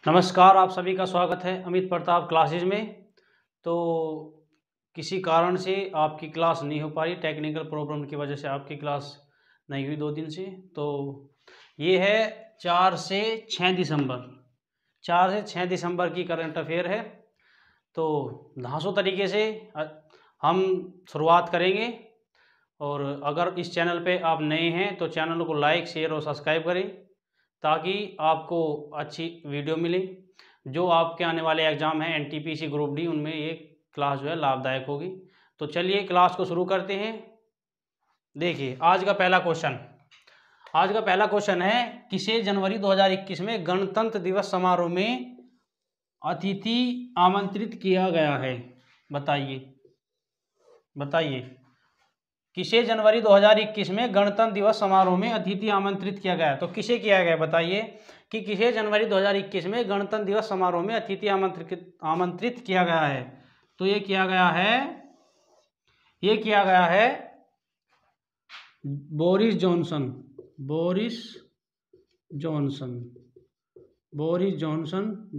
नमस्कार, आप सभी का स्वागत है अमित प्रताप क्लासेज में। तो किसी कारण से आपकी क्लास नहीं हो पा रही, टेक्निकल प्रॉब्लम की वजह से आपकी क्लास नहीं हुई 2 दिन से। तो ये है 4 से 6 दिसंबर की करंट अफेयर है। तो धांसू तरीके से हम शुरुआत करेंगे। और अगर इस चैनल पे आप नए हैं तो चैनल को लाइक, शेयर और सब्सक्राइब करें ताकि आपको अच्छी वीडियो मिले। जो आपके आने वाले एग्ज़ाम हैं एनटीपीसी ग्रुप डी, उनमें ये क्लास जो है लाभदायक होगी। तो चलिए क्लास को शुरू करते हैं। देखिए आज का पहला क्वेश्चन है, किसे जनवरी 2021 में गणतंत्र दिवस समारोह में अतिथि आमंत्रित किया गया है? बताइए किसे जनवरी 2021 में गणतंत्र दिवस समारोह में अतिथि आमंत्रित किया गया है? तो किसे किया गया, बताइए कि किसे जनवरी 2021 में गणतंत्र दिवस समारोह में अतिथि आमंत्रित किया गया है? तो ये किया गया है बोरिस जॉनसन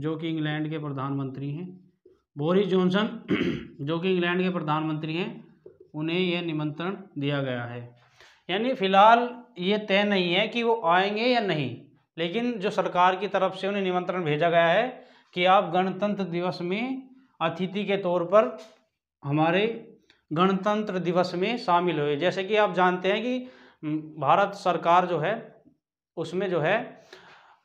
जो कि इंग्लैंड के प्रधानमंत्री हैं। बोरिस जॉनसन जो कि इंग्लैंड के प्रधानमंत्री हैं, उन्हें यह निमंत्रण दिया गया है। यानी फिलहाल ये तय नहीं है कि वो आएंगे या नहीं, लेकिन जो सरकार की तरफ से उन्हें निमंत्रण भेजा गया है कि आप गणतंत्र दिवस में अतिथि के तौर पर हमारे गणतंत्र दिवस में शामिल हुए। जैसे कि आप जानते हैं कि भारत सरकार जो है उसमें जो है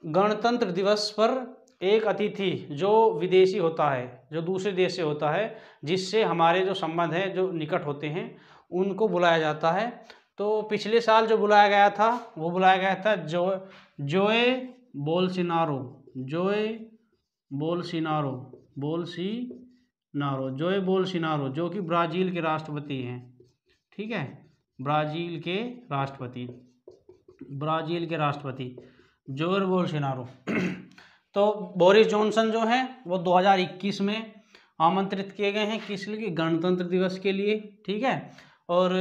गणतंत्र दिवस पर एक अतिथि जो विदेशी होता है, जो दूसरे देश से होता है, जिससे हमारे जो संबंध हैं जो निकट होते हैं, उनको बुलाया जाता है। तो पिछले साल जो बुलाया गया था वो बुलाया गया था जोए बोल्सोनारो जो कि ब्राज़ील के राष्ट्रपति हैं। ठीक है, ब्राज़ील के राष्ट्रपति जोएर बोल्सोनारो। तो बोरिस जॉनसन जो हैं वो 2021 में आमंत्रित किए गए हैं, किस लिए? गणतंत्र दिवस के लिए। ठीक है, और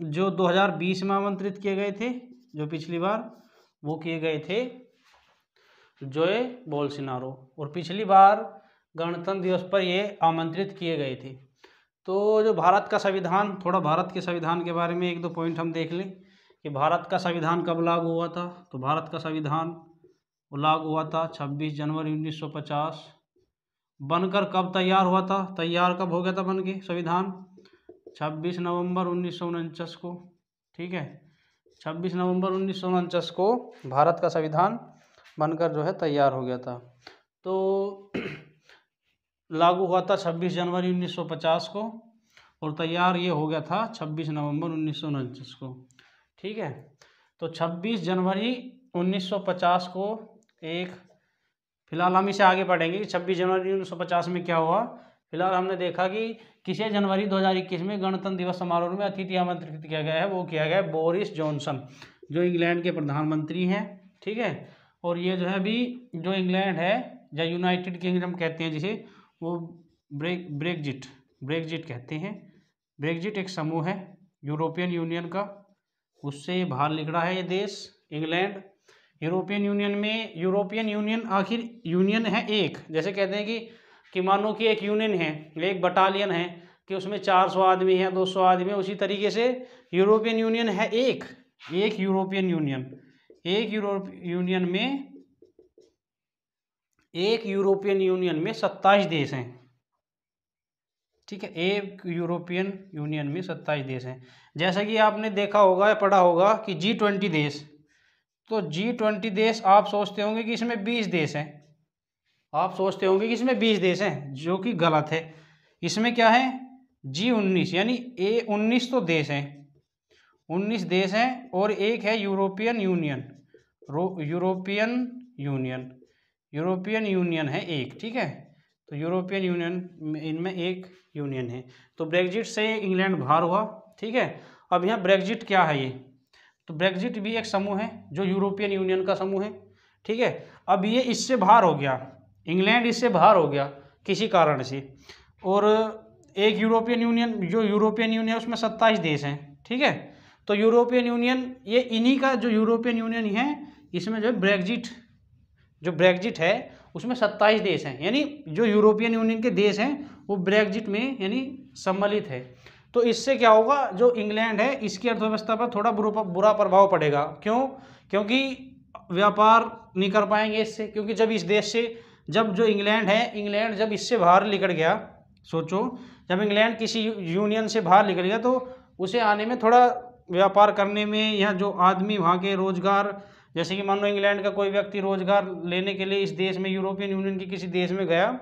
जो 2020 में आमंत्रित किए गए थे, जो पिछली बार, वो किए गए थे जोए बोल्सोनारो, और पिछली बार गणतंत्र दिवस पर ये आमंत्रित किए गए थे। तो जो भारत का संविधान, थोड़ा भारत के संविधान के बारे में 1-2 पॉइंट हम देख लें कि भारत का संविधान कब लागू हुआ था। तो भारत का संविधान लागू हुआ था 26 जनवरी 1950। बनकर कब तैयार हुआ था? तैयार कब हो गया था बन के संविधान? 26 नवंबर 1949 को। ठीक है, 26 नवंबर 1949 को भारत का संविधान बनकर जो है तैयार हो गया था। तो लागू हुआ था 26 जनवरी 1950 को, और तैयार ये हो गया था 26 नवंबर 1949 को। ठीक है, तो 26 जनवरी 1950 को फिलहाल हम इसे आगे पढ़ेंगे कि 26 जनवरी 1950 में क्या हुआ। फिलहाल हमने देखा कि किसे जनवरी 2021 में गणतंत्र दिवस समारोह में अतिथि आमंत्रित किया गया है, वो किया गया है बोरिस जॉनसन जो इंग्लैंड के प्रधानमंत्री हैं। ठीक है, और ये जो है अभी जो इंग्लैंड है या यूनाइटेड किंगडम कहते हैं जिसे, वो ब्रेग्जिट कहते हैं। ब्रेग्जिट एक समूह है यूरोपियन यूनियन का, उससे बाहर निकला है ये देश इंग्लैंड यूरोपियन यूनियन। आखिर यूनियन है एक, जैसे कहते हैं कि मानो कि एक यूनियन है, एक बटालियन है कि उसमें 400 आदमी है, 200 आदमी है, उसी तरीके से यूरोपियन यूनियन है एक यूरोपियन यूनियन में 27 देश हैं। ठीक है, एक यूरोपियन यूनियन में 27 देश हैं। जैसा कि आपने देखा होगा या पढ़ा होगा कि G20 देश, तो G20 देश आप सोचते होंगे कि इसमें 20 देश हैं, जो कि गलत है। इसमें क्या है? G19 यानी 19 तो देश हैं, 19 देश हैं, और एक है यूरोपियन यूनियन है एक। ठीक है, तो यूरोपियन यूनियन इनमें एक यूनियन है। तो ब्रेग्जिट से इंग्लैंड बाहर हुआ। ठीक है, अब यहाँ ब्रेग्जिट क्या है ये? तो ब्रेग्जिट भी एक समूह है जो यूरोपियन यूनियन का समूह है। ठीक है, अब ये इससे बाहर हो गया, इंग्लैंड इससे बाहर हो गया किसी कारण से, और एक यूरोपियन यूनियन उसमें 27 देश हैं। ठीक है, तो यूरोपियन यूनियन ये इन्हीं का जो यूरोपियन यूनियन है, इसमें जो ब्रेग्जिट है उसमें 27 देश हैं, यानी जो यूरोपियन यूनियन के देश हैं वो ब्रेग्जिट में यानी सम्मिलित है। तो इससे क्या होगा, जो इंग्लैंड है इसकी अर्थव्यवस्था पर थोड़ा बुरा प्रभाव पड़ेगा। क्यों? क्योंकि व्यापार नहीं कर पाएंगे इससे, क्योंकि जब इस देश से, जब जो इंग्लैंड है, इंग्लैंड जब इससे बाहर निकल गया, सोचो जब इंग्लैंड किसी यूनियन से बाहर निकल गया तो उसे आने में थोड़ा व्यापार करने में, या जो आदमी वहाँ के रोजगार, जैसे कि मान लो इंग्लैंड का कोई व्यक्ति रोजगार लेने के लिए इस देश में, यूरोपियन यूनियन के किसी देश में गया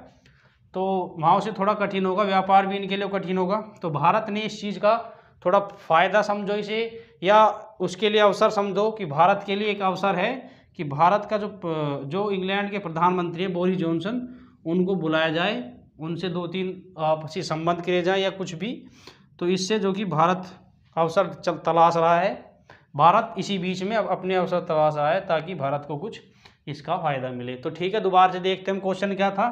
तो वहाँ उसे थोड़ा कठिन होगा, व्यापार भी इनके लिए कठिन होगा। तो भारत ने इस चीज़ का थोड़ा फ़ायदा समझो इसे, या उसके लिए अवसर समझो कि भारत के लिए एक अवसर है कि भारत का जो इंग्लैंड के प्रधानमंत्री हैं बोरिस जॉनसन, उनको बुलाया जाए, उनसे 2-3 आपसी संबंध किए जाए या कुछ भी। तो इससे जो कि भारत अवसर तलाश रहा है, भारत इसी बीच में अपने अवसर तलाश रहा है ताकि भारत को कुछ इसका फ़ायदा मिले। तो ठीक है, दोबारा से देखते हैं क्वेश्चन क्या था।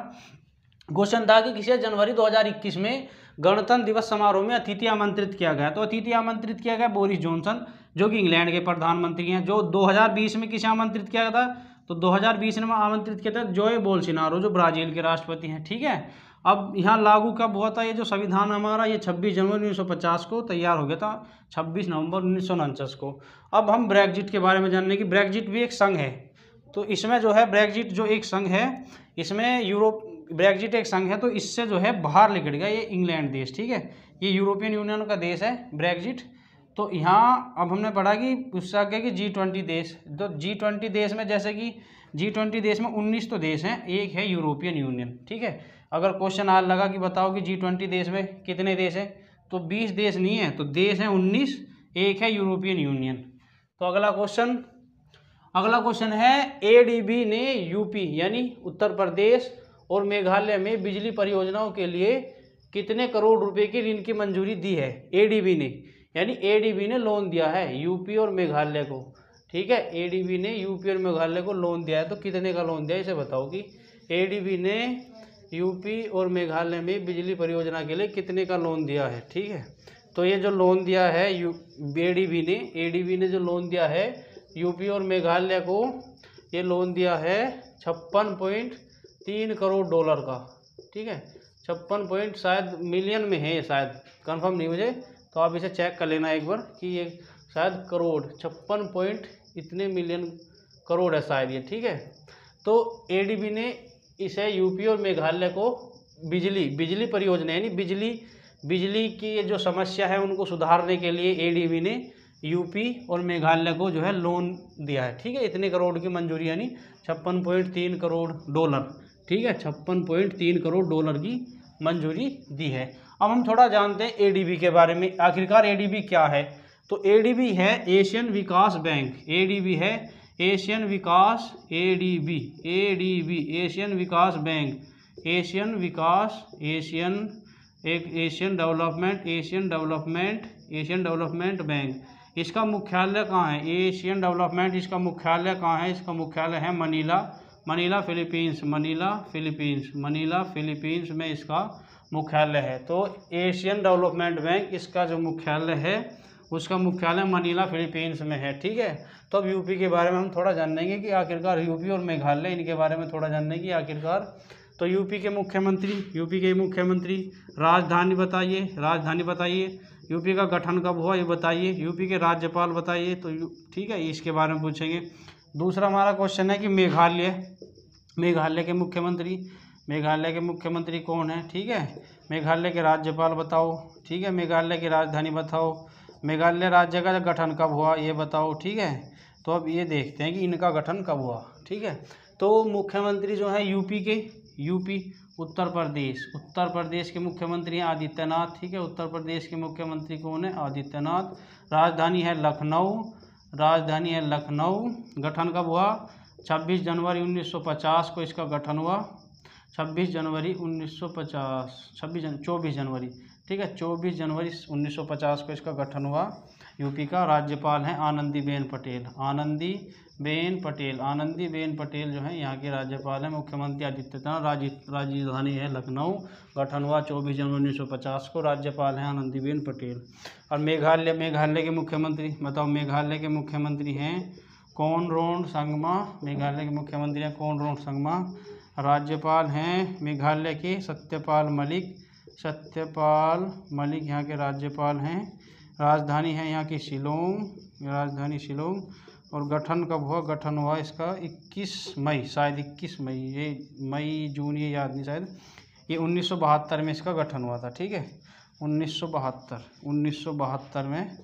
क्वेश्चन था कि किसे जनवरी 2021 में गणतंत्र दिवस समारोह में अतिथि आमंत्रित किया गया। तो अतिथि आमंत्रित किया गया बोरिस जॉनसन, जो कि इंग्लैंड के प्रधानमंत्री हैं। जो 2020 में किसे आमंत्रित किया गया था, तो 2020 में आमंत्रित किया था जोए बोल्सोनारो, जो ब्राज़ील के राष्ट्रपति हैं। ठीक है, अब यहाँ लागू कब हुआ था, ये जो संविधान हमारा, ये 26 जनवरी 1950 को तैयार हो गया था, 26 नवंबर 1949 को। अब हम ब्रेग्जिट के बारे में जानने की, ब्रेग्जिट भी एक संघ है। तो इसमें जो है ब्रेग्जिट जो एक संघ है, इसमें ब्रेग्जिट एक संघ है, तो इससे जो है बाहर निकल गया ये इंग्लैंड देश। ठीक है, ये यूरोपियन यूनियन का देश है ब्रेग्जिट। तो यहाँ अब हमने पढ़ा कि उससे आगे कि G20 देश, तो G20 देश में, जैसे कि G20 देश में 19 तो देश हैं, एक है यूरोपियन यूनियन। ठीक है, अगर क्वेश्चन आज लगा कि बताओ कि G20 देश में कितने देश हैं, तो 20 देश नहीं है, तो देश हैं 19, एक है यूरोपियन यूनियन। तो अगला क्वेश्चन है, ADB ने यूपी यानी उत्तर प्रदेश और मेघालय में बिजली परियोजनाओं के लिए कितने करोड़ रुपए की ऋण की मंजूरी दी है। ADB ने, यानी ADB ने लोन दिया है यूपी और मेघालय को। ठीक है, ADB ने यूपी और मेघालय को लोन दिया है, तो कितने का लोन दिया है, इसे बताओ कि ADB ने यूपी और मेघालय में बिजली परियोजना के लिए कितने का लोन दिया है। ठीक है, तो ये जो लोन दिया है ADB ने जो लोन दिया है यूपी और मेघालय को, ये लोन दिया है 56.3 करोड़ डॉलर का। ठीक है, 56 शायद मिलियन में है, ये शायद कंफर्म नहीं मुझे, तो आप इसे चेक कर लेना एक बार कि ये शायद करोड़ 56 इतने मिलियन करोड़ है शायद ये। ठीक है, तो ADB ने इसे यूपी और मेघालय को बिजली परियोजना यानी बिजली की जो समस्या है उनको सुधारने के लिए ADB ने यूपी और मेघालय को जो है लोन दिया है। ठीक है, इतने करोड़ की मंजूरी, यानी 56.3 करोड़ डॉलर। ठीक है, 56.3 करोड़ डॉलर की मंजूरी दी है। अब हम थोड़ा जानते हैं ADB के बारे में, आखिरकार ADB क्या है। तो ADB है एशियन विकास बैंक, ADB है एशियन विकास, एशियन विकास बैंक, एशियन डेवलपमेंट बैंक। इसका मुख्यालय कहाँ है, एशियन डेवलपमेंट, इसका मुख्यालय कहाँ है, इसका मुख्यालय है मनीला फिलीपींस में इसका मुख्यालय है। तो एशियन डेवलपमेंट बैंक, इसका जो मुख्यालय है उसका मुख्यालय मनीला फिलीपींस में है। ठीक है, तो अब यूपी के बारे में हम थोड़ा जानेंगे कि आखिरकार यूपी और मेघालय, इनके बारे में थोड़ा जानने की आखिरकार। तो यूपी के मुख्यमंत्री राजधानी बताइए, यूपी का गठन कब हुआ ये बताइए, यूपी के राज्यपाल बताइए। तो ठीक है, इसके बारे में पूछेंगे। दूसरा हमारा क्वेश्चन है कि मेघालय के मुख्यमंत्री कौन है। ठीक है, मेघालय के राज्यपाल बताओ। ठीक है, मेघालय की राजधानी बताओ, मेघालय राज्य का गठन कब हुआ ये बताओ। ठीक है, तो अब ये देखते हैं कि इनका गठन कब हुआ। ठीक है, तो मुख्यमंत्री जो है उत्तर प्रदेश के मुख्यमंत्री हैं आदित्यनाथ। ठीक है, उत्तर प्रदेश के मुख्यमंत्री कौन है, आदित्यनाथ। राजधानी है लखनऊ। गठन कब हुआ, 26 जनवरी 1950 को इसका गठन हुआ। 24 जनवरी 1950 को इसका गठन हुआ। यूपी का राज्यपाल हैं आनंदीबेन पटेल जो है यहाँ के राज्यपाल हैं। मुख्यमंत्री आदित्यनाथ, राजधानी है लखनऊ, गठन हुआ 24 जनवरी 1950 को, राज्यपाल हैं आनंदीबेन पटेल। और मेघालय के मुख्यमंत्री बताओ, मेघालय के मुख्यमंत्री हैं कोनराड संगमा। राज्यपाल हैं मेघालय के सत्यपाल मलिक। सत्यपाल मलिक यहाँ के राज्यपाल हैं। राजधानी है यहाँ की शिलोंग, राजधानी शिलोंग। और गठन कब हुआ? गठन हुआ इसका 21 मई, शायद 21 मई, ये मई जून ये याद नहीं, शायद ये 1972 में इसका गठन हुआ था। ठीक है, 1972 में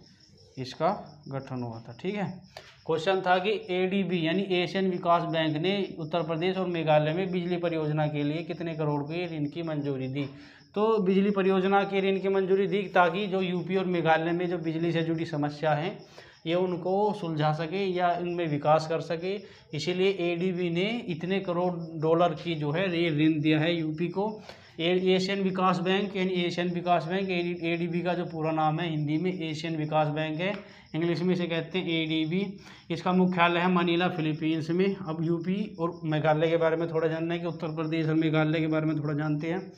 इसका गठन हुआ था। ठीक है। क्वेश्चन था कि एडीबी यानी एशियन विकास बैंक ने उत्तर प्रदेश और मेघालय में बिजली परियोजना के लिए कितने करोड़ के ऋण की मंजूरी दी? तो बिजली परियोजना के ऋण की मंजूरी दी ताकि जो यूपी और मेघालय में जो बिजली से जुड़ी समस्या है ये उनको सुलझा सके या इनमें विकास कर सके। इसीलिए एडीबी ने इतने करोड़ डॉलर की जो है ये ऋण दिया है यूपी को। एशियन विकास बैंक यानी एशियन विकास बैंक, एडीबी का जो पूरा नाम है हिंदी में एशियन विकास बैंक है, इंग्लिश में इसे कहते हैं एडीबी। इसका मुख्यालय है मनीला, फिलीपींस में। अब यूपी और मेघालय के बारे में थोड़ा जानना है कि उत्तर प्रदेश और मेघालय के बारे में थोड़ा जानते हैं।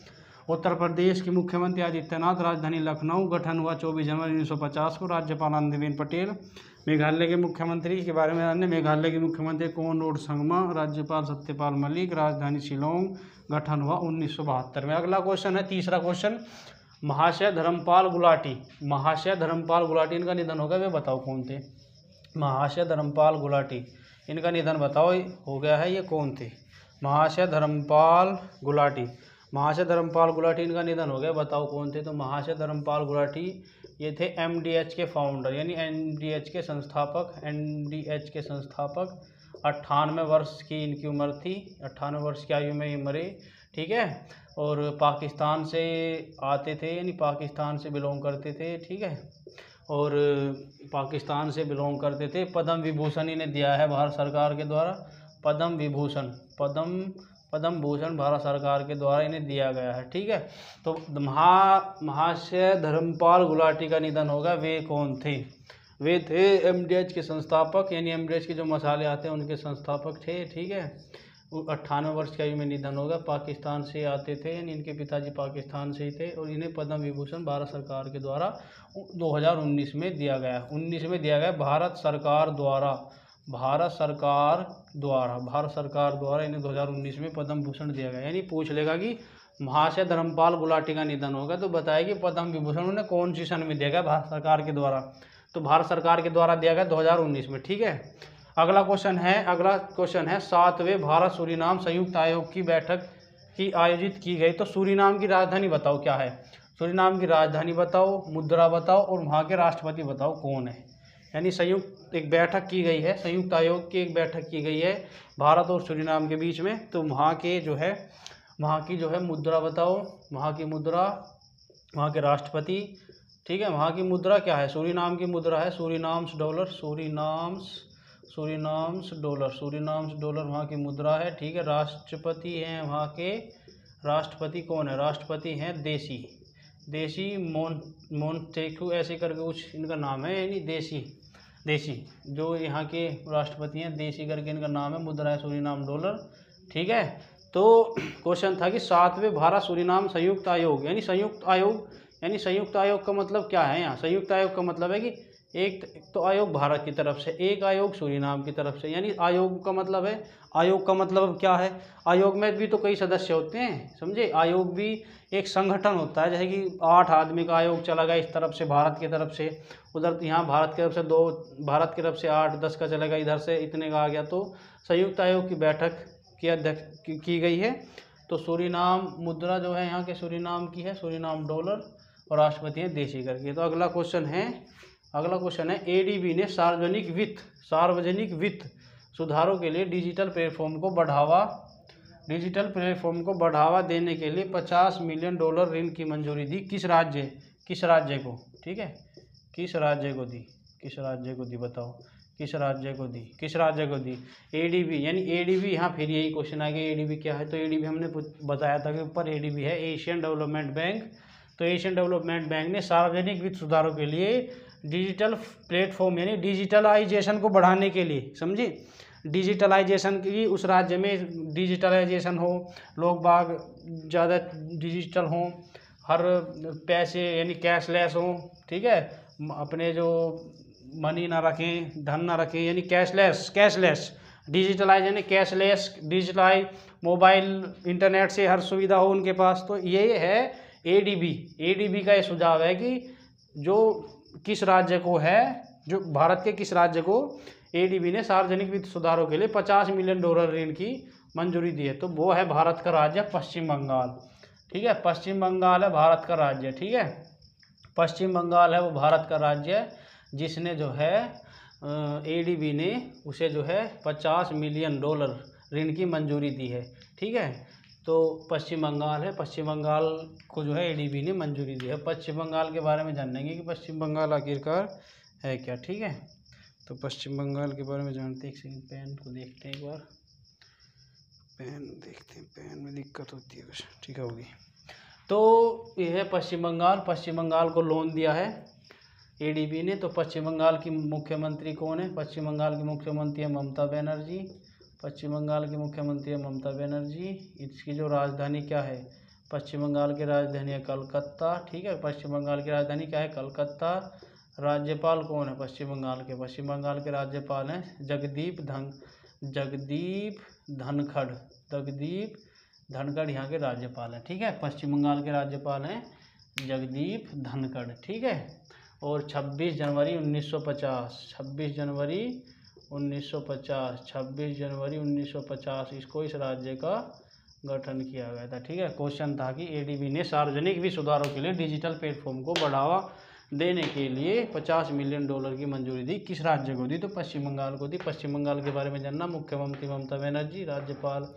उत्तर प्रदेश के मुख्यमंत्री आदित्यनाथ, राजधानी लखनऊ। गठन हुआ 24 जनवरी 1950 को, राज्यपाल आनंदीबेन पटेल। मेघालय के मुख्यमंत्री के बारे में जानने, मेघालय के मुख्यमंत्री कोनराड संगमा, राज्यपाल सत्यपाल मलिक, राजधानी शिलोंग। गठन हुआ 1972 में। अगला क्वेश्चन है, तीसरा क्वेश्चन, महाशय धर्मपाल गुलाटी। महाशय धर्मपाल गुलाटी इनका निधन हो गया, वे बताओ कौन थे? महाशय धर्मपाल गुलाटी इनका निधन बताओ हो गया है, ये कौन थे? महाशय धर्मपाल गुलाटी, महाशय धर्मपाल गुलाटी इनका निधन हो गया, बताओ कौन थे? तो महाशय धर्मपाल गुलाटी ये थे एमडीएच के फाउंडर यानी एमडीएच के संस्थापक, एमडीएच के संस्थापक। 98 वर्ष की इनकी उम्र थी, 98 वर्ष की आयु में ये मरे। ठीक है, और पाकिस्तान से आते थे यानी पाकिस्तान से बिलोंग करते थे। ठीक है, और पाकिस्तान से बिलोंग करते थे। पद्म विभूषण इन्हें दिया है भारत सरकार के द्वारा, पद्म विभूषण, पद्म भूषण भारत सरकार के द्वारा इन्हें दिया गया है। ठीक है, तो महाशय धर्मपाल गुलाटी का निधन होगा, वे कौन थे? वे थे एमडीएच के संस्थापक यानी एमडीएच के जो मसाले आते हैं उनके संस्थापक थे। ठीक है, 98 वर्ष की आयु में निधन होगा, पाकिस्तान से आते थे यानी इनके पिताजी पाकिस्तान से ही थे, और इन्हें पद्म विभूषण भारत सरकार के द्वारा 2019 में दिया गया, 19 में दिया गया भारत सरकार द्वारा, भारत सरकार द्वारा इन्हें 2019 में पद्म भूषण दिया गया। यानी पूछ लेगा कि महाशय धर्मपाल गुलाटी का निधन होगा तो बताया कि पद्म विभूषण उन्हें कौन सी सन में दिया गया? भारत सरकार के द्वारा, तो भारत सरकार के द्वारा दिया गया 2019 में। ठीक है, अगला क्वेश्चन है 7वें भारत सूरीनाम संयुक्त आयोग की बैठक की आयोजित की गई, तो सूरीनाम की राजधानी बताओ क्या है? सूरीनाम की राजधानी बताओ, मुद्रा बताओ और वहाँ के राष्ट्रपति बताओ कौन है? यानी संयुक्त एक बैठक की गई है, संयुक्त आयोग की एक बैठक की गई है भारत और सूरीनाम के बीच में, तो वहाँ की जो है मुद्रा बताओ, वहाँ की मुद्रा, वहाँ के राष्ट्रपति। ठीक है, वहाँ की मुद्रा क्या है? सूरीनाम की मुद्रा है सूरीनाम्स डॉलर, सूरीनाम्स डॉलर वहाँ की मुद्रा है। ठीक है, राष्ट्रपति हैं वहाँ के, राष्ट्रपति कौन है? राष्ट्रपति हैं देशी मोंटेक्यू ऐसे करके कुछ इनका नाम है, यानी देशी जो यहाँ के राष्ट्रपति हैं, देशी करके इनका नाम है, मुद्रा है सूरीनाम डॉलर। ठीक है, तो क्वेश्चन था कि 7वें भारत सूरीनाम संयुक्त आयोग यानी संयुक्त आयोग का मतलब क्या है? यहाँ संयुक्त आयोग का मतलब है कि एक तो आयोग भारत की तरफ से, एक आयोग सूरीनाम की तरफ से। यानी आयोग का मतलब क्या है? आयोग में भी तो कई सदस्य होते हैं, समझे? आयोग भी एक संगठन होता है, जैसे कि 8 आदमी का आयोग चला गया इस तरफ से, भारत की तरफ से, उधर यहाँ भारत की तरफ से 2, भारत की तरफ से 8-10 का चला गया, इधर से इतने का आ गया, तो संयुक्त आयोग की बैठक की गई है। तो सूरीनाम मुद्रा जो है यहाँ के सूरीनाम की है, सूरीनाम डॉलर, और राष्ट्रपति है देशी करके। तो अगला क्वेश्चन है एडीबी ने सार्वजनिक वित्त सुधारों के लिए डिजिटल प्लेटफॉर्म को बढ़ावा देने के लिए $50 मिलियन ऋण की मंजूरी दी। किस राज्य को? ठीक है, किस राज्य को दी बताओ, किस राज्य को दी? एडीबी यानी एडीबी, यहाँ फिर यही क्वेश्चन आ गया, एडीबी क्या है? तो एडीबी हमने बताया था कि ऊपर एडीबी है एशियन डेवलपमेंट बैंक। तो एशियन डेवलपमेंट बैंक ने सार्वजनिक वित्त सुधारों के लिए डिजिटल प्लेटफॉर्म यानी डिजिटलाइजेशन को बढ़ाने के लिए, समझे? डिजिटलाइजेशन की, उस राज्य में डिजिटलाइजेशन हो, लोग बाग ज़्यादा डिजिटल हों, हर पैसे यानी कैशलेस हों। ठीक है, अपने जो मनी ना रखें, धन ना रखें, यानी कैशलेस डिजिटलाइज यानी कैशलेस, डिजिटलाइज, मोबाइल इंटरनेट से हर सुविधा हो उनके पास। तो ये है एडीबी। एडीबी का ये सुझाव है कि जो किस राज्य को है, जो भारत के किस राज्य को एडीबी ने सार्वजनिक वित्त सुधारों के लिए $50 मिलियन ऋण की मंजूरी दी है, तो वो है भारत का राज्य पश्चिम बंगाल। ठीक है, पश्चिम बंगाल है भारत का राज्य। ठीक है, पश्चिम बंगाल है वो भारत का राज्य जिसने जो है एडीबी ने उसे जो है $50 मिलियन ऋण की मंजूरी दी है। ठीक है, तो पश्चिम बंगाल है, पश्चिम बंगाल को जो है एडीबी ने मंजूरी दी है। पश्चिम बंगाल के बारे में जानेंगे कि पश्चिम बंगाल आखिरकार है क्या। ठीक है, तो पश्चिम बंगाल के बारे में जानते हैं। एक सेकंड, पेन को देखते हैं एक बार, पेन देखते हैं, पेन में दिक्कत होती है कुछ। ठीक है, होगी। तो यह है पश्चिम बंगाल। पश्चिम बंगाल को लोन दिया है एडीबी ने। तो पश्चिम बंगाल की मुख्यमंत्री कौन है? पश्चिम बंगाल की मुख्यमंत्री है ममता बनर्जी। पश्चिम बंगाल की मुख्यमंत्री है ममता बनर्जी। इसकी जो राजधानी क्या है? पश्चिम बंगाल की राजधानी है कलकत्ता। ठीक है, पश्चिम बंगाल की राजधानी क्या है? कलकत्ता। राज्यपाल कौन है पश्चिम बंगाल के? पश्चिम बंगाल के राज्यपाल हैं जगदीप धनखड़। जगदीप धनखड़ यहाँ के राज्यपाल हैं। ठीक है, पश्चिम बंगाल के राज्यपाल हैं जगदीप धनखड़। ठीक है, और 26 जनवरी 1950 इसको इस राज्य का गठन किया गया था। ठीक है, क्वेश्चन था कि एडीबी ने सार्वजनिक वित्त सुधारों के लिए डिजिटल प्लेटफॉर्म को बढ़ावा देने के लिए $50 मिलियन की मंजूरी दी, किस राज्य को दी? तो पश्चिम बंगाल को दी। पश्चिम बंगाल के बारे में जानना, मुख्यमंत्री ममता बनर्जी, राज्यपाल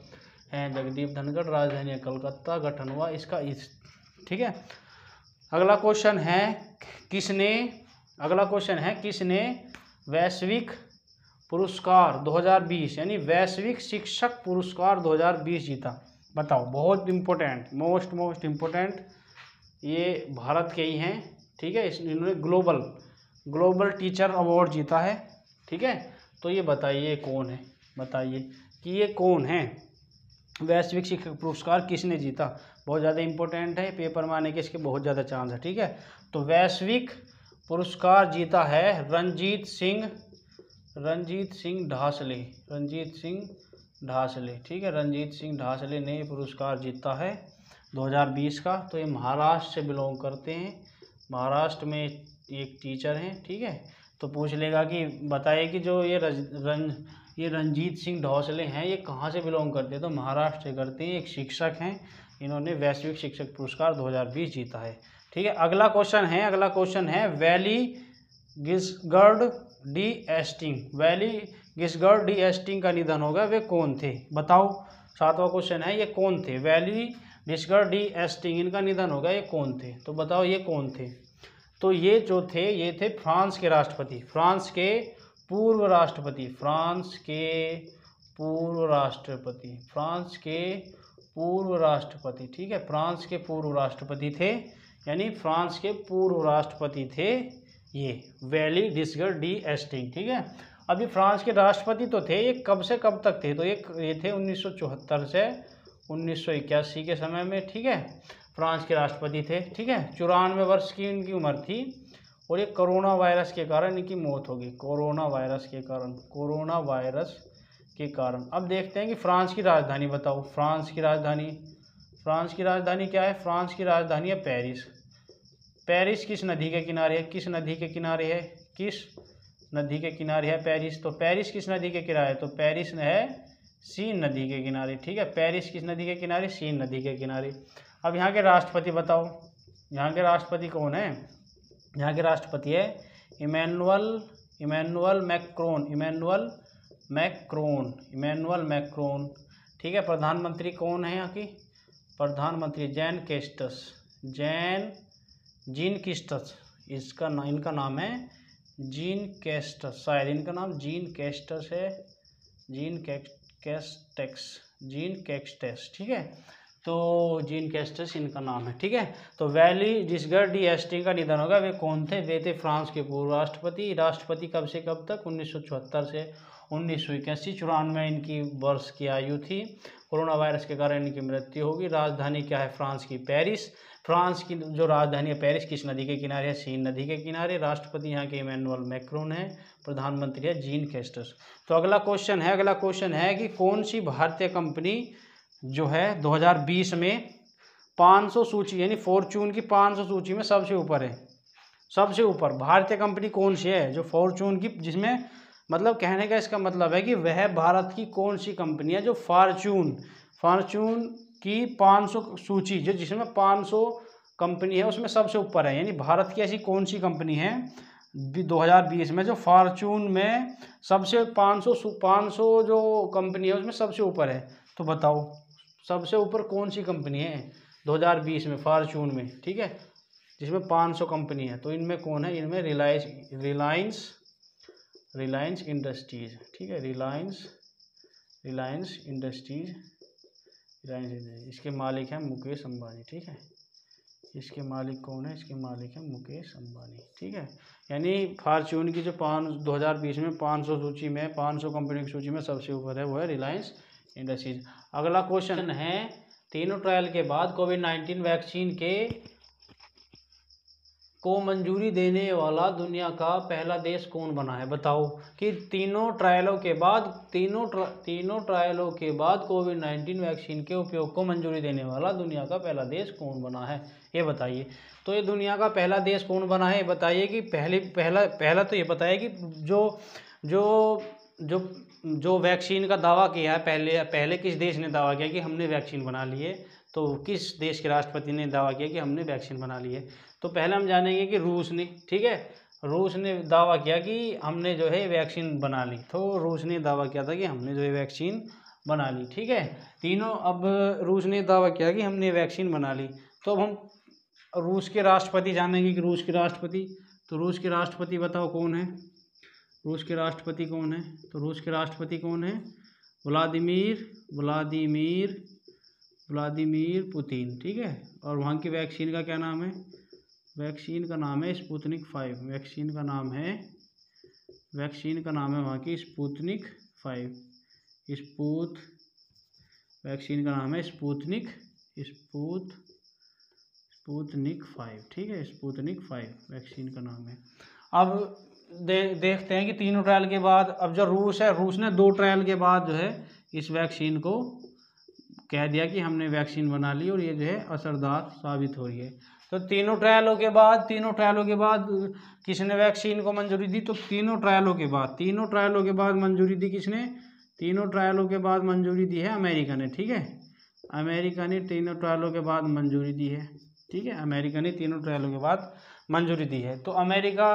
हैं जगदीप धनखड़, राजधानी है कलकत्ता, गठन हुआ इसका इस। ठीक है, अगला क्वेश्चन है किसने वैश्विक पुरस्कार 2020 यानी वैश्विक शिक्षक पुरस्कार 2020 जीता? बताओ, बहुत इम्पोर्टेंट, मोस्ट इम्पोर्टेंट, ये भारत के ही हैं। ठीक है, इन्होंने ग्लोबल टीचर अवार्ड जीता है। ठीक है, तो ये बताइए कौन है, बताइए कि ये कौन है? वैश्विक शिक्षक पुरस्कार किसने जीता? बहुत ज़्यादा इंपॉर्टेंट है, पेपर में आने के इसके बहुत ज़्यादा चांस है। ठीक है, तो वैश्विक पुरस्कार जीता है रणजीत सिंह ढासले। ठीक है, रणजीत सिंह ढासले ने ये पुरस्कार जीता है 2020 का। तो ये महाराष्ट्र से बिलोंग करते हैं, महाराष्ट्र में एक टीचर हैं। ठीक है, तो पूछ लेगा कि बताइए कि जो ये रणजीत सिंह ढासले हैं ये कहाँ से बिलोंग करते हैं? तो महाराष्ट्र से करते हैं, एक शिक्षक हैं, इन्होंने वैश्विक शिक्षक पुरस्कार 2020 जीता है। ठीक है, अगला क्वेश्चन है वैली गिसगर्ड डी एस्टिंग का निधन हो गया, वे कौन थे? बताओ, 7वां क्वेश्चन है, ये कौन थे? वैली गिसगर्ड डी एस्टिंग, इनका निधन हो गया, ये कौन थे? तो बताओ ये कौन थे? तो ये जो थे ये थे फ्रांस के राष्ट्रपति, फ्रांस के पूर्व राष्ट्रपति ठीक है, फ्रांस के पूर्व राष्ट्रपति थे, यानी फ्रांस के पूर्व राष्ट्रपति थे ये वैली गिसगर्ड डी एस्टिंग। ठीक है, अभी फ्रांस के राष्ट्रपति तो थे, ये कब से कब तक थे? तो ये थे 1974 से 1981 के समय में। ठीक है, फ्रांस के राष्ट्रपति थे। ठीक है, 94 वर्ष की इनकी उम्र थी, और ये कोरोना वायरस के कारण इनकी मौत हो गई, कोरोना वायरस के कारण। अब देखते हैं कि फ्रांस की राजधानी बताओ, फ्रांस की राजधानी क्या है? फ्रांस की राजधानी है पेरिस। पेरिस किस नदी के किनारे है? किस नदी के किनारे है पेरिस? तो पेरिस किस नदी के किनारे है? तो पेरिस है सीन नदी के किनारे। ठीक है, पेरिस किस नदी के किनारे? सीन नदी के किनारे। अब यहाँ के राष्ट्रपति बताओ, यहाँ के राष्ट्रपति कौन है? यहाँ के राष्ट्रपति है इमैनुअल मैक्रोन। ठीक है, प्रधानमंत्री कौन है यहाँ की? प्रधानमंत्री जीन किस्टस, इनका नाम है जीन कैस्टस, शायद इनका नाम जीन कैस्टस है, जीन कैस्टेक्स। ठीक है, तो जीन कैस्टस इनका नाम है। ठीक है, तो वैली गिसगर्ड डी एस्टिंग का निधन होगा, वे कौन थे? वे थे फ्रांस के पूर्व राष्ट्रपति कब से कब तक? 1974 से 1981, 94 इनकी वर्ष की आयु थी। कोरोना वायरस के कारण इनकी मृत्यु होगी। राजधानी क्या है फ्रांस की? पेरिस। फ्रांस की जो राजधानी है पेरिस किस नदी के किनारे है? सीन नदी के किनारे। राष्ट्रपति यहाँ के इमैनुअल मैक्रोन है। प्रधानमंत्री है जीन कैस्टस। तो अगला क्वेश्चन है कि कौन सी भारतीय कंपनी जो है 2020 में 500 सूची यानी फॉर्चून की 500 सूची में सबसे ऊपर है? सबसे ऊपर भारतीय कंपनी कौन सी है जो फॉर्चून की, जिसमें मतलब कहने का इसका मतलब है कि वह भारत की कौन सी कंपनी है जो फॉर्चून की 500 सूची जो जिसमें 500 कंपनी है उसमें सबसे ऊपर है। यानी भारत की ऐसी कौन सी कंपनी है 2020 में जो फॉर्चून में सबसे 500 जो कंपनी है उसमें सबसे ऊपर है? तो बताओ सबसे ऊपर कौन सी कंपनी है 2020 में फॉर्चून में, ठीक है, जिसमें 500 कंपनी है? तो इनमें कौन है? इनमें रिलायंस इंडस्ट्रीज, ठीक है, रिलायंस इंडस्ट्रीज, इसके मालिक हैं मुकेश अंबानी, ठीक है। इसके मालिक कौन है? इसके मालिक हैं मुकेश अंबानी, ठीक है। यानी फॉर्चून की जो 2020 में 500 सूची में 500 कंपनी की सूची में सबसे ऊपर है वो है रिलायंस इंडस्ट्रीज। अगला क्वेश्चन है तीनों ट्रायल के बाद कोविड-19 वैक्सीन को मंजूरी देने वाला दुनिया का पहला देश कौन बना है? बताओ कि तीनों ट्रायलों के बाद कोविड-19 वैक्सीन के उपयोग को मंजूरी देने वाला दुनिया का पहला देश कौन बना है, ये बताइए। तो ये दुनिया का पहला देश कौन बना है बताइए कि पहला तो ये बताइए कि जो वैक्सीन का दावा किया है पहले किस देश ने दावा किया कि हमने वैक्सीन बना ली है? तो किस देश के राष्ट्रपति ने दावा किया कि हमने वैक्सीन बना ली है? तो पहले हम जानेंगे कि रूस ने, ठीक है, रूस ने दावा किया कि हमने जो है वैक्सीन बना ली। तो रूस ने दावा किया था कि हमने जो है वैक्सीन बना ली, ठीक है। तीनों अब रूस ने दावा किया कि हमने वैक्सीन बना ली। तो अब हम रूस के राष्ट्रपति जानेंगे कि रूस के राष्ट्रपति, तो रूस के राष्ट्रपति बताओ कौन है? रूस के राष्ट्रपति कौन है? तो रूस के राष्ट्रपति कौन है? व्लादिमीर पुतिन, ठीक है। और वहाँ की वैक्सीन का क्या नाम है? वैक्सीन का नाम है स्पुतनिक 5। वैक्सीन का नाम है वहाँ की स्पुतनिक 5। वैक्सीन का नाम है स्पुतनिक 5, ठीक है, स्पुतनिक 5 वैक्सीन का नाम है। अब देखते हैं कि तीनों ट्रायल के बाद, अब जो रूस है, रूस ने 2 ट्रायल के बाद जो है इस वैक्सीन को कह दिया कि हमने वैक्सीन बना ली और ये जो है असरदार साबित हो रही है। तो तीनों ट्रायलों के बाद किसने वैक्सीन को मंजूरी दी? तो तीनों ट्रायलों के बाद मंजूरी दी किसने? तीनों ट्रायलों के बाद मंजूरी दी है अमेरिका ने, ठीक है। अमेरिका ने तीनों ट्रायलों के बाद मंजूरी दी है, ठीक है। अमेरिका ने तीनों ट्रायलों के बाद मंजूरी दी है। तो अमेरिका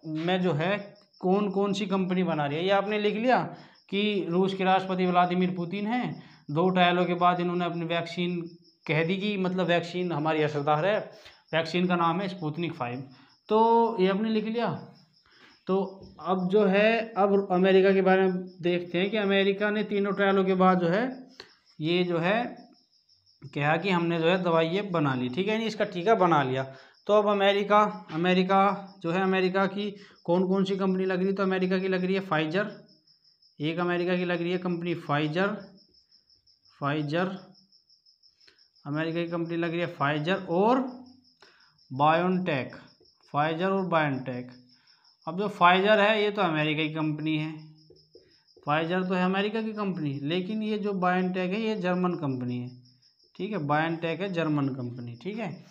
में जो है कौन कौन सी कंपनी बना रही है ये आपने लिख लिया कि रूस के राष्ट्रपति व्लादिमीर पुतिन हैं। 2 ट्रायलों के बाद इन्होंने अपनी वैक्सीन कह दी कि मतलब वैक्सीन हमारी असरदार है। वैक्सीन का नाम है स्पुतनिक 5। तो ये आपने लिख लिया। तो अब जो है अब अमेरिका के बारे में देखते हैं कि अमेरिका ने तीनों ट्रायलों के बाद जो है ये जो है कहा कि हमने जो है दवाई ये बना ली, ठीक है, नहीं इसका टीका बना लिया। तो अब अमेरिका जो है, अमेरिका की कौन कौन सी कंपनी लग रही है? तो अमेरिका की लग रही है फाइजर, एक अमेरिका की लग रही है कंपनी फाइजर, अमेरिका की कंपनी लग रही है फाइजर और बायोनटेक, अब जो फाइजर है ये तो अमेरिका की कंपनी है, फाइजर तो है अमेरिका की कंपनी, लेकिन ये जो बायोनटेक है ये जर्मन कंपनी है, ठीक है। बायोनटेक है जर्मन कंपनी, ठीक है।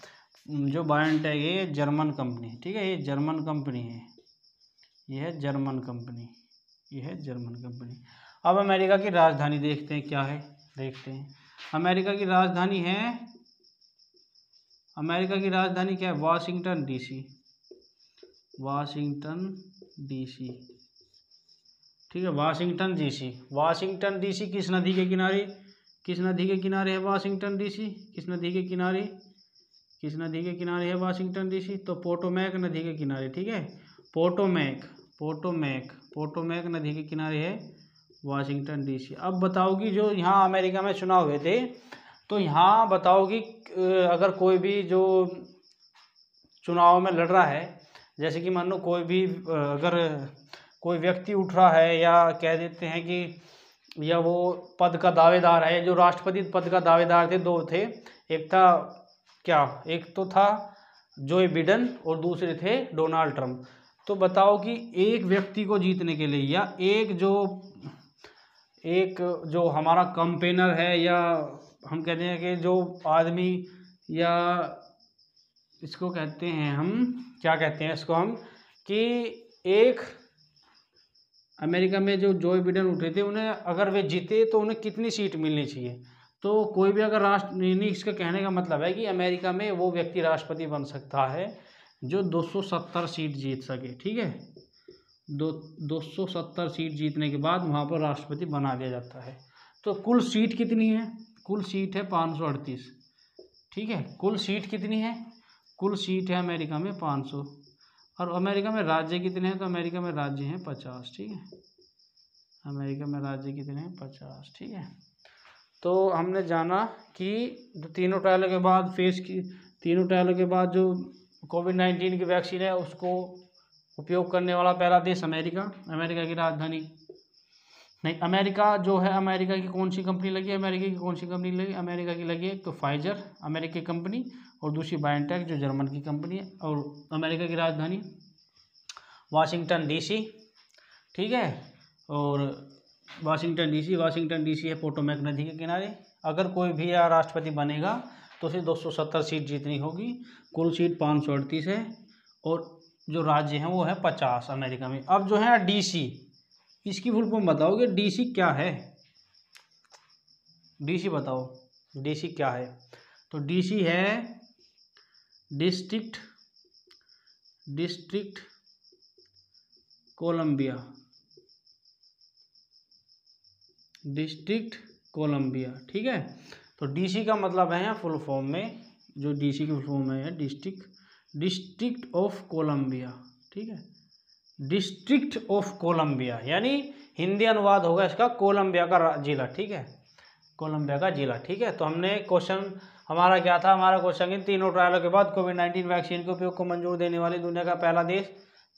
जो बायोनटेक है ये जर्मन कंपनी, ठीक है, ये जर्मन कंपनी है, ये है जर्मन कंपनी। अब अमेरिका की राजधानी देखते हैं क्या है, देखते हैं। अमेरिका की राजधानी क्या है? वाशिंगटन डीसी, ठीक है, वाशिंगटन डीसी किस नदी के किनारे है वाशिंगटन डीसी? किस नदी के किनारे है वाशिंगटन डीसी? तो पोटोमैक नदी के किनारे, ठीक है, पोटोमैक नदी के किनारे है वाशिंगटन डीसी। अब बताओ कि जो यहाँ अमेरिका में चुनाव हुए थे, तो यहाँ बताओ कि अगर कोई भी जो चुनाव में लड़ रहा है, जैसे कि मान लो कोई भी अगर कोई व्यक्ति उठ रहा है या कह देते हैं कि या वो पद का दावेदार है, जो राष्ट्रपति पद का दावेदार थे, 2 थे, एक था क्या, एक तो था जो बिडेन और दूसरे थे डोनाल्ड ट्रंप। तो बताओ कि एक व्यक्ति को जीतने के लिए या एक जो हमारा कंपेनर है, या हम कहते हैं कि जो आदमी, या इसको कहते हैं हम, क्या कहते हैं इसको हम, कि एक अमेरिका में जो बिडेन उठे थे, उन्हें अगर वे जीते तो उन्हें कितनी सीट मिलनी चाहिए। तो कोई भी अगर इसका कहने का मतलब है कि अमेरिका में वो व्यक्ति राष्ट्रपति बन सकता है जो 270 सीट जीत सके। ठीक है, 270 सीट जीतने के बाद वहाँ पर राष्ट्रपति बना दिया जाता है। तो कुल सीट कितनी है? कुल सीट है 538। ठीक है, कुल सीट कितनी है? कुल सीट है अमेरिका में 500। और अमेरिका में राज्य कितने हैं? तो अमेरिका में राज्य हैं 50। ठीक है, अमेरिका में राज्य कितने हैं? 50। ठीक है, तो हमने जाना कि तीनों ट्रायलों के बाद तीनों ट्रायलों के बाद जो कोविड-19 की वैक्सीन है उसको उपयोग करने वाला पहला देश अमेरिका। अमेरिका की राजधानी नहीं, अमेरिका जो है, अमेरिका की कौन सी कंपनी लगी? अमेरिका की कौन सी कंपनी लगी? अमेरिका की लगी एक तो फाइजर अमेरिका की कंपनी, और दूसरी बायोटेक जो जर्मन की कंपनी है। और अमेरिका की राजधानी वाशिंगटन डीसी। ठीक है, और वाशिंगटन डीसी है पोटोमैक नदी के किनारे। अगर कोई भी राष्ट्रपति बनेगा तो उसे 270 सीट जीतनी होगी। कुल सीट 538 है, और जो राज्य हैं वो है 50 अमेरिका में। अब जो है डीसी, इसकी फुल फॉर्म बताओगे? डीसी क्या है? डीसी बताओ, डीसी क्या है? तो डीसी है डिस्ट्रिक्ट कोलंबिया। District Colombia. ठीक है, तो डीसी का मतलब है फुल फॉर्म में, जो डीसी की फुल फॉर्म है डिस्ट्रिक्ट ऑफ कोलंबिया। ठीक है, डिस्ट्रिक्ट ऑफ कोलंबिया, यानी हिंदी अनुवाद होगा इसका कोलंबिया का जिला। ठीक है, कोलंबिया का जिला। ठीक है, तो हमने क्वेश्चन हमारा क्या था? हमारा क्वेश्चन इन तीनों ट्रायलों के बाद कोविड-19 वैक्सीन के उपयोग को मंजूर देने वाली दुनिया का पहला देश।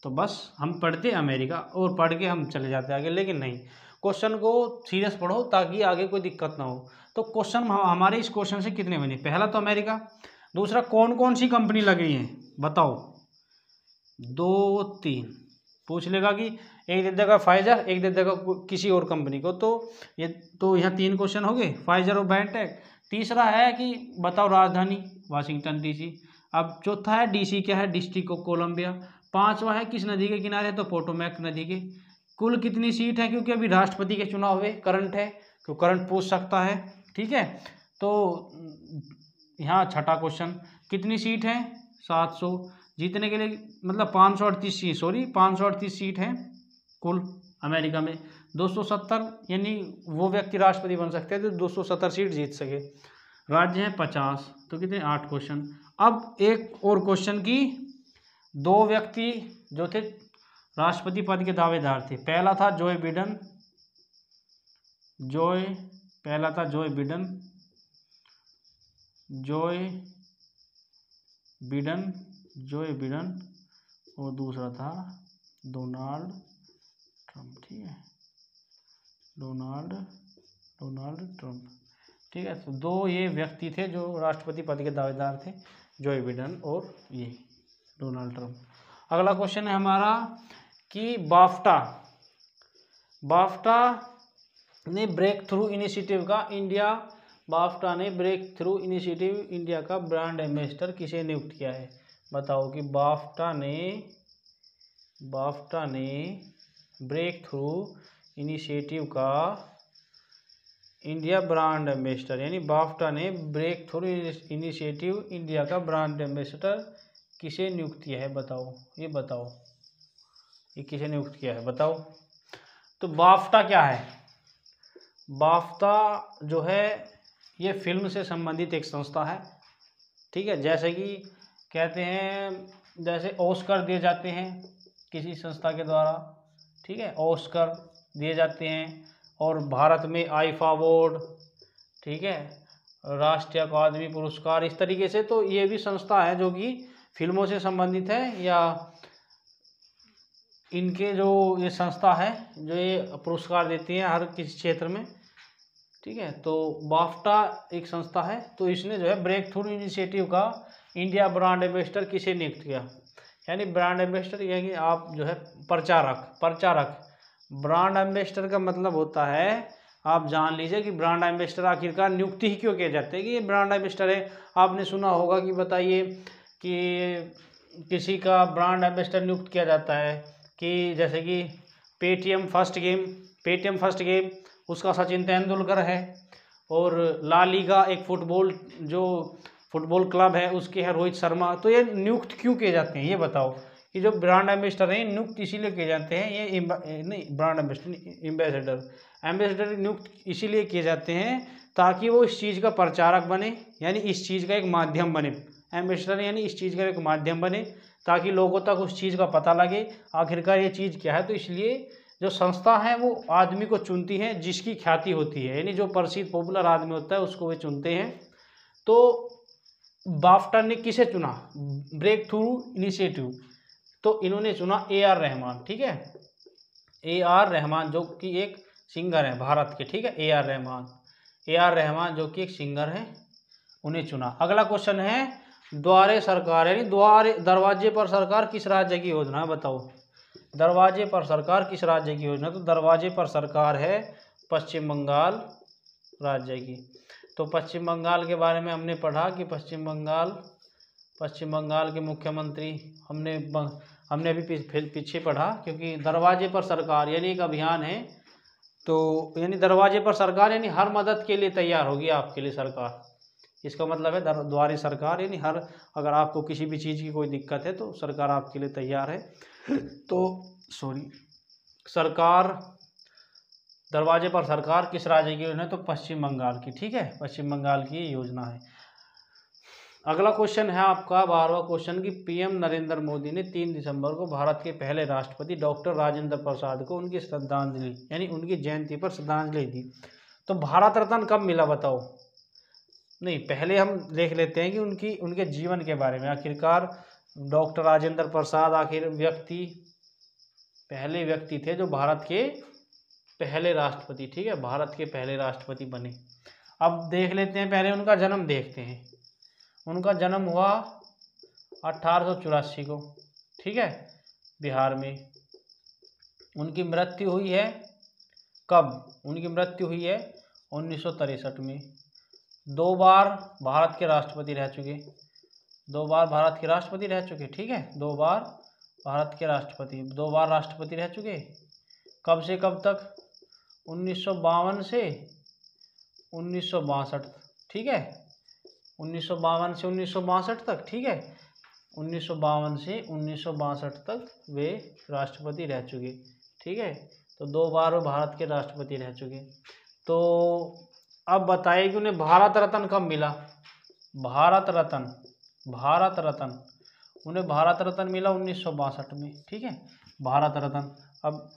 तो बस हम पढ़ते अमेरिका और पढ़ के हम चले जाते आगे, लेकिन नहीं, क्वेश्चन को सीरियस पढ़ो ताकि आगे कोई दिक्कत ना हो। तो क्वेश्चन हमारे इस क्वेश्चन से कितने बने? पहला तो अमेरिका, दूसरा कौन कौन सी कंपनी लग रही है बताओ? 2 3 पूछ लेगा कि एक दे देगा फाइजर, एक दे देगा किसी और कंपनी को। तो यहाँ 3 क्वेश्चन हो गए, फाइजर और बायोटेक। तीसरा है कि बताओ राजधानी, वाशिंगटन डीसी। अब चौथा है डीसी क्या है? District of Columbia. पांचवा है किस नदी के किनारे? तो पोटोमैक नदी के। कुल कितनी सीट है? क्योंकि अभी राष्ट्रपति के चुनाव हुए, करंट है तो करंट पूछ सकता है। ठीक है, तो यहाँ छठा क्वेश्चन, कितनी सीट है? 700 जीतने के लिए, मतलब 538 सीट है कुल अमेरिका में। 270 यानी वो व्यक्ति राष्ट्रपति बन सकते हैं तो 270 सीट जीत सके। राज्य है 50, तो कितने? 8 क्वेश्चन। अब एक और क्वेश्चन की, 2 व्यक्ति जो थे राष्ट्रपति पद के दावेदार थे। पहला था जो बिडेन, और दूसरा था डोनाल्ड ट्रंप। ठीक है, डोनाल्ड ट्रंप। ठीक है, तो 2 ये व्यक्ति थे जो राष्ट्रपति पद के दावेदार थे, जो बिडेन और ये डोनाल्ड ट्रंप। अगला क्वेश्चन है हमारा कि बाफ्टा ने ब्रेक थ्रू इनिशिएटिव का ब्रांड एम्बेसडर किसे नियुक्त किया है? बताओ कि बाफ्टा ने ब्रेक थ्रू इनिशिएटिव का इंडिया ब्रांड एम्बेसडर, यानी बाफ्टा ने ब्रेक थ्रू इनिशिएटिव इंडिया का ब्रांड एम्बेसडर किसे नियुक्त किया है? बताओ, ये बताओ, ये किसे नियुक्त किया है बताओ। तो बाफ्टा क्या है? बाफ्टा जो है ये फिल्म से संबंधित एक संस्था है। ठीक है, जैसे कि कहते हैं, जैसे ऑस्कर दिए जाते हैं किसी संस्था के द्वारा। ठीक है, ऑस्कर दिए जाते हैं, और भारत में आईफा अवार्ड, ठीक है, राष्ट्रीय अकादमी पुरस्कार, इस तरीके से। तो ये भी संस्था है जो कि फिल्मों से संबंधित है, या इनके जो ये संस्था है जो ये पुरस्कार देती है हर किसी क्षेत्र में। ठीक है। तो बाफ्टा एक संस्था है, तो इसने जो है ब्रेक थ्रू इनिशिएटिव का इंडिया ब्रांड एम्बेसडर किसे नियुक्त किया, यानी ब्रांड एम्बेसडर यानी आप जो है प्रचारक। ब्रांड एम्बेसडर का मतलब होता है, आप जान लीजिए कि ब्रांड एम्बेसडर आखिरकार नियुक्ति ही क्यों किए जाते हैं कि ये ब्रांड एम्बेसडर है। आपने सुना होगा कि बताइए कि किसी का ब्रांड एम्बेसडर नियुक्त किया जाता है कि जैसे कि पेटीएम फर्स्ट गेम उसका सचिन तेंदुलकर है, और ला लीगा एक फुटबॉल क्लब है उसके है रोहित शर्मा। तो ये नियुक्त क्यों किए जाते हैं ये बताओ, कि जो ब्रांड एम्बेसडर हैं नियुक्त इसीलिए किए जाते हैं, ये नहीं ब्रांड एम्बेसडर नियुक्त इसीलिए किए जाते हैं ताकि वो इस चीज़ का प्रचारक बने, यानी इस चीज़ का एक माध्यम बने। एम्बेसडर यानी इस चीज़ का एक माध्यम बने ताकि लोगों तक उस चीज़ का पता लगे आखिरकार ये चीज़ क्या है। तो इसलिए जो संस्था है वो आदमी को चुनती है जिसकी ख्याति होती है, यानी जो प्रसिद्ध पॉपुलर आदमी होता है उसको वे चुनते हैं। तो बाफ्टा ने किसे चुना, ब्रेक थ्रू इनिशिएटिव, तो इन्होंने चुना AR रहमान। ठीक है, AR रहमान जो कि एक सिंगर है भारत के। ठीक है, AR रहमान जो कि एक सिंगर है, उन्हें चुना। अगला क्वेश्चन है द्वारे सरकार, यानी दरवाजे पर सरकार किस राज्य की योजना है बताओ। दरवाजे पर सरकार किस राज्य की योजना, तो दरवाजे पर सरकार है पश्चिम बंगाल राज्य की। तो पश्चिम बंगाल के बारे में हमने पढ़ा कि पश्चिम बंगाल के मुख्यमंत्री हमने अभी पीछे पढ़ा, क्योंकि दरवाजे पर सरकार यानी एक अभियान है। तो यानी दरवाजे पर सरकार यानी हर मदद के लिए तैयार होगी आपके लिए सरकार, इसका मतलब है द्वारे सरकार यानी अगर आपको किसी भी चीज़ की कोई दिक्कत है तो सरकार आपके लिए तैयार है। तो सरकार दरवाजे पर सरकार किस राज्य की योजना है, तो पश्चिम बंगाल की। ठीक है, पश्चिम बंगाल की योजना है। अगला क्वेश्चन है आपका 12वां क्वेश्चन, कि PM नरेंद्र मोदी ने 3 दिसंबर को भारत के पहले राष्ट्रपति डॉक्टर राजेंद्र प्रसाद को उनकी श्रद्धांजलि यानी उनकी जयंती पर श्रद्धांजलि दी। तो भारत रत्न कब मिला बताओ। नहीं, पहले हम देख लेते हैं कि उनके जीवन के बारे में। आखिरकार डॉक्टर राजेंद्र प्रसाद पहले व्यक्ति थे जो भारत के पहले राष्ट्रपति, ठीक है, भारत के पहले राष्ट्रपति बने। अब देख लेते हैं, पहले उनका जन्म देखते हैं। उनका जन्म हुआ 1884 को, ठीक है, बिहार में। उनकी मृत्यु हुई है कब, उनकी मृत्यु हुई है 1963 में। 2 बार भारत के राष्ट्रपति रह चुके, 2 बार भारत के राष्ट्रपति रह चुके। ठीक है, 2 बार भारत के राष्ट्रपति, 2 बार राष्ट्रपति रह चुके। कब से कब तक, 1952 से 1962। ठीक है, 1952 से 1962 तक। ठीक है, 1952 से 1962 तक वे राष्ट्रपति रह चुके। ठीक है, तो 2 बार वो भारत के राष्ट्रपति रह चुके। तो अब बताइए कि उन्हें भारत रत्न कब मिला। भारत रत्न उन्हें भारत रत्न मिला 1962 में। ठीक है, भारत रत्न। अब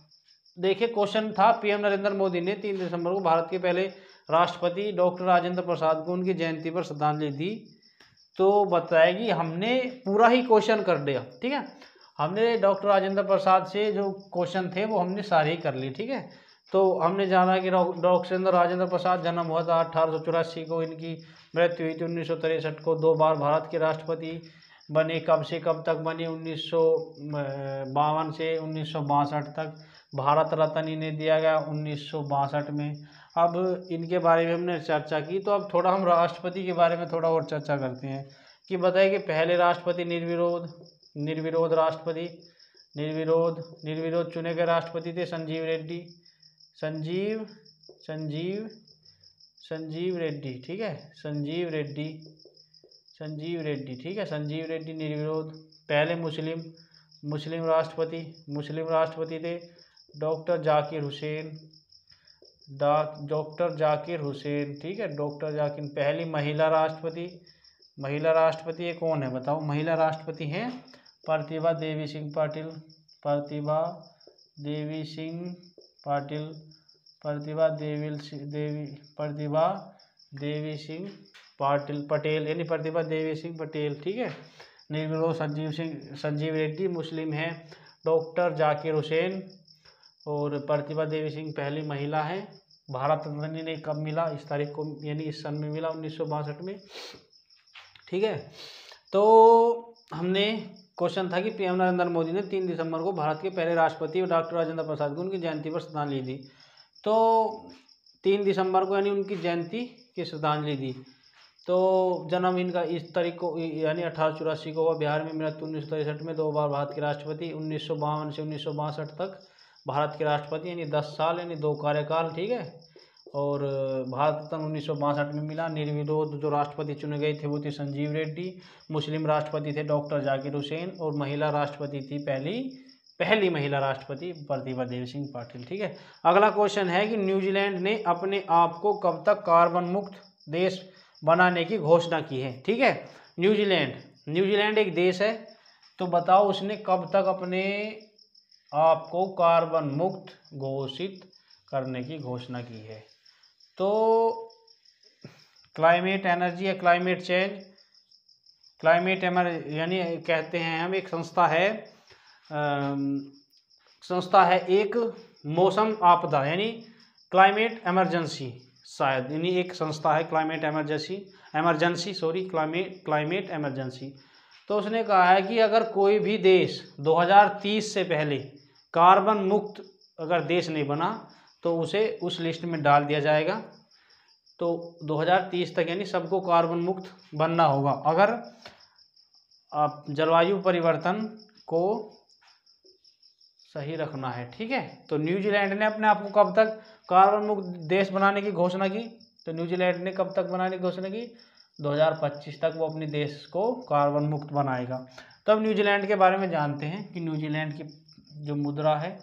देखिए क्वेश्चन था, PM नरेंद्र मोदी ने 3 दिसंबर को भारत के पहले राष्ट्रपति डॉक्टर राजेंद्र प्रसाद को उनकी जयंती पर श्रद्धांजलि दी। तो बताएगी हमने पूरा ही क्वेश्चन कर दिया। ठीक है, हमने डॉक्टर राजेंद्र प्रसाद से जो क्वेश्चन थे वो हमने सारे ही कर लिए। ठीक है, तो हमने जाना कि डॉक्टर राजेंद्र प्रसाद जन्म हुआ था 1884 को, इनकी मृत्यु हुई थी 1963 को। 2 बार भारत के राष्ट्रपति बने, कब से कब तक बने, 1952 से 1962 तक। भारत रत्न इन्हें दिया गया 1962 में। अब इनके बारे में हमने चर्चा की, तो अब थोड़ा हम राष्ट्रपति के बारे में थोड़ा और चर्चा करते हैं कि बताइए कि पहले राष्ट्रपति निर्विरोध राष्ट्रपति, निर्विरोध चुने गए राष्ट्रपति थे संजीव रेड्डी। ठीक है, संजीव रेड्डी। ठीक है, संजीव रेड्डी निर्विरोध। पहले मुस्लिम राष्ट्रपति थे डॉक्टर जाकिर हुसैन। ठीक है, डॉक्टर जाकिर। पहली महिला राष्ट्रपति ये कौन है बताओ। महिला राष्ट्रपति हैं प्रतिभा देवी सिंह पटेल यानी प्रतिभा देवी सिंह पटेल। ठीक है, निर्विरोध संजीव रेड्डी। मुस्लिम हैं डॉक्टर जाकिर हुसैन, और प्रतिभा देवी सिंह पहली महिला हैं। भारत रत्न इन्हें कब मिला, इस तारीख को, यानी इस सन में मिला 1962 में। ठीक है, तो हमने क्वेश्चन था कि पीएम नरेंद्र मोदी ने 3 दिसंबर को भारत के पहले राष्ट्रपति डॉक्टर राजेंद्र प्रसाद को उनकी जयंती पर श्रद्धांजलि दी। तो 3 दिसंबर को यानी उनकी जयंती की श्रद्धांजलि दी। तो जन्म इनका इस तारीख को यानी 1884 को हुआ। बिहार में मृत्यु 1963 में, 2 बार भारत के राष्ट्रपति, 1952 से 1962 तक भारत के राष्ट्रपति, यानी 10 साल, यानी 2 कार्यकाल। ठीक है, और भारत रत्न 1962 में मिला। निर्विरोध जो राष्ट्रपति चुने गए थे वो थे संजीव रेड्डी। मुस्लिम राष्ट्रपति थे डॉक्टर जाकिर हुसैन, और महिला राष्ट्रपति थी पहली महिला राष्ट्रपति प्रतिभा देव सिंह पाटिल। ठीक है, अगला क्वेश्चन है कि न्यूजीलैंड ने अपने आप को कब तक कार्बन मुक्त देश बनाने की घोषणा की है। ठीक है, न्यूजीलैंड एक देश है, तो बताओ उसने कब तक अपने आप को कार्बन मुक्त घोषित करने की घोषणा की है। तो क्लाइमेट एनर्जी या क्लाइमेट चेंज, यानी कहते हैं हम, एक संस्था है एक मौसम आपदा, यानी क्लाइमेट इमरजेंसी, शायद, यानी एक संस्था है क्लाइमेट इमरजेंसी। तो उसने कहा है कि अगर कोई भी देश 2030 से पहले कार्बन मुक्त अगर देश नहीं बना तो उसे उस लिस्ट में डाल दिया जाएगा। तो 2030 तक यानी सबको कार्बन मुक्त बनना होगा अगर आप जलवायु परिवर्तन को सही रखना है। ठीक है, तो न्यूजीलैंड ने अपने आप को कब तक कार्बन मुक्त देश बनाने की घोषणा की, तो न्यूजीलैंड ने कब तक बनाने की घोषणा की, 2025 तक वो अपने देश को कार्बन मुक्त बनाएगा। तो अब न्यूजीलैंड के बारे में जानते हैं कि न्यूजीलैंड की जो मुद्रा है,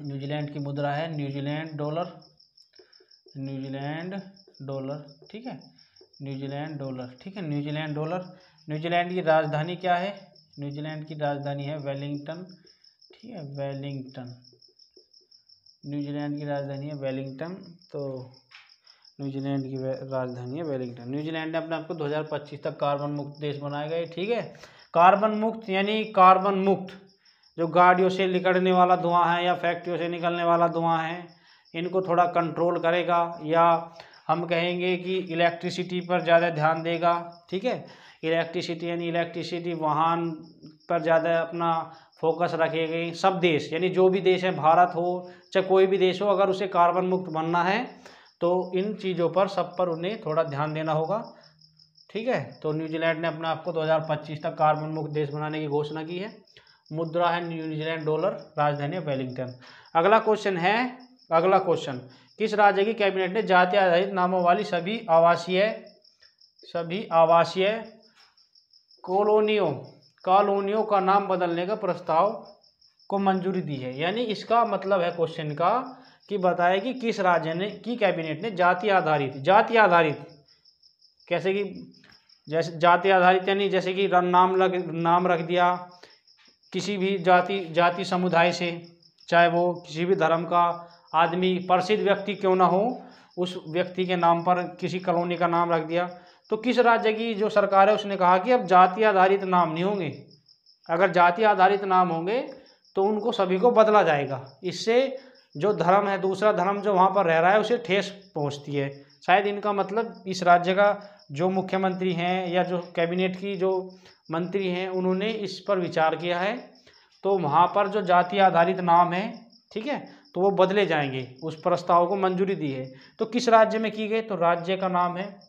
न्यूजीलैंड की मुद्रा है न्यूजीलैंड डॉलर। ठीक है, न्यूजीलैंड डॉलर। न्यूजीलैंड की राजधानी क्या है, न्यूजीलैंड की राजधानी है वेलिंगटन। ठीक है, न्यूजीलैंड की राजधानी है वेलिंगटन। तो न्यूजीलैंड की राजधानी है वेलिंगटन। न्यूजीलैंड ने अपने आप को 2025 तक कार्बन मुक्त देश बनाएगा। ठीक है, कार्बन मुक्त यानी कार्बन मुक्त जो गाड़ियों से निकलने वाला धुआं है या फैक्ट्रियों से निकलने वाला धुआं है, इनको थोड़ा कंट्रोल करेगा, या हम कहेंगे कि इलेक्ट्रिसिटी पर ज़्यादा ध्यान देगा। ठीक है, इलेक्ट्रिसिटी वाहन पर ज़्यादा अपना फोकस रखेंगे। सब देश, यानी जो भी देश है, भारत हो चाहे कोई भी देश हो, अगर उसे कार्बन मुक्त बनना है तो इन चीज़ों पर सब पर उन्हें थोड़ा ध्यान देना होगा। ठीक है, तो न्यूजीलैंड ने अपने आप को 2025 तक कार्बन मुक्त देश बनाने की घोषणा की है। मुद्रा है न्यूजीलैंड डॉलर, राजधानी वेलिंगटन। अगला क्वेश्चन, किस राज्य की कैबिनेट ने जाति आधारित नामों वाली सभी आवासीय कॉलोनियों का नाम बदलने का प्रस्ताव को मंजूरी दी है। यानी इसका मतलब है क्वेश्चन का कि बताए कि किस राज्य की कैबिनेट ने जाति आधारित कैसे कि जैसे जाति आधारित यानी जैसे कि नाम रख दिया किसी भी जाति समुदाय से, चाहे वो किसी भी धर्म का आदमी, प्रसिद्ध व्यक्ति क्यों ना हो, उस व्यक्ति के नाम पर किसी कॉलोनी का नाम रख दिया। तो किस राज्य की जो सरकार है उसने कहा कि अब जाति आधारित नाम नहीं होंगे, अगर जाति आधारित नाम होंगे तो उनको सभी को बदला जाएगा। इससे जो धर्म है, दूसरा धर्म जो वहाँ पर रह रहा है उसे ठेस पहुँचती है। शायद इनका मतलब इस राज्य का जो मुख्यमंत्री हैं या जो कैबिनेट की जो मंत्री हैं उन्होंने इस पर विचार किया है, तो वहाँ पर जो जाति आधारित नाम है, ठीक है, तो वो बदले जाएंगे, उस प्रस्ताव को मंजूरी दी है। तो किस राज्य में की गई, तो राज्य का नाम है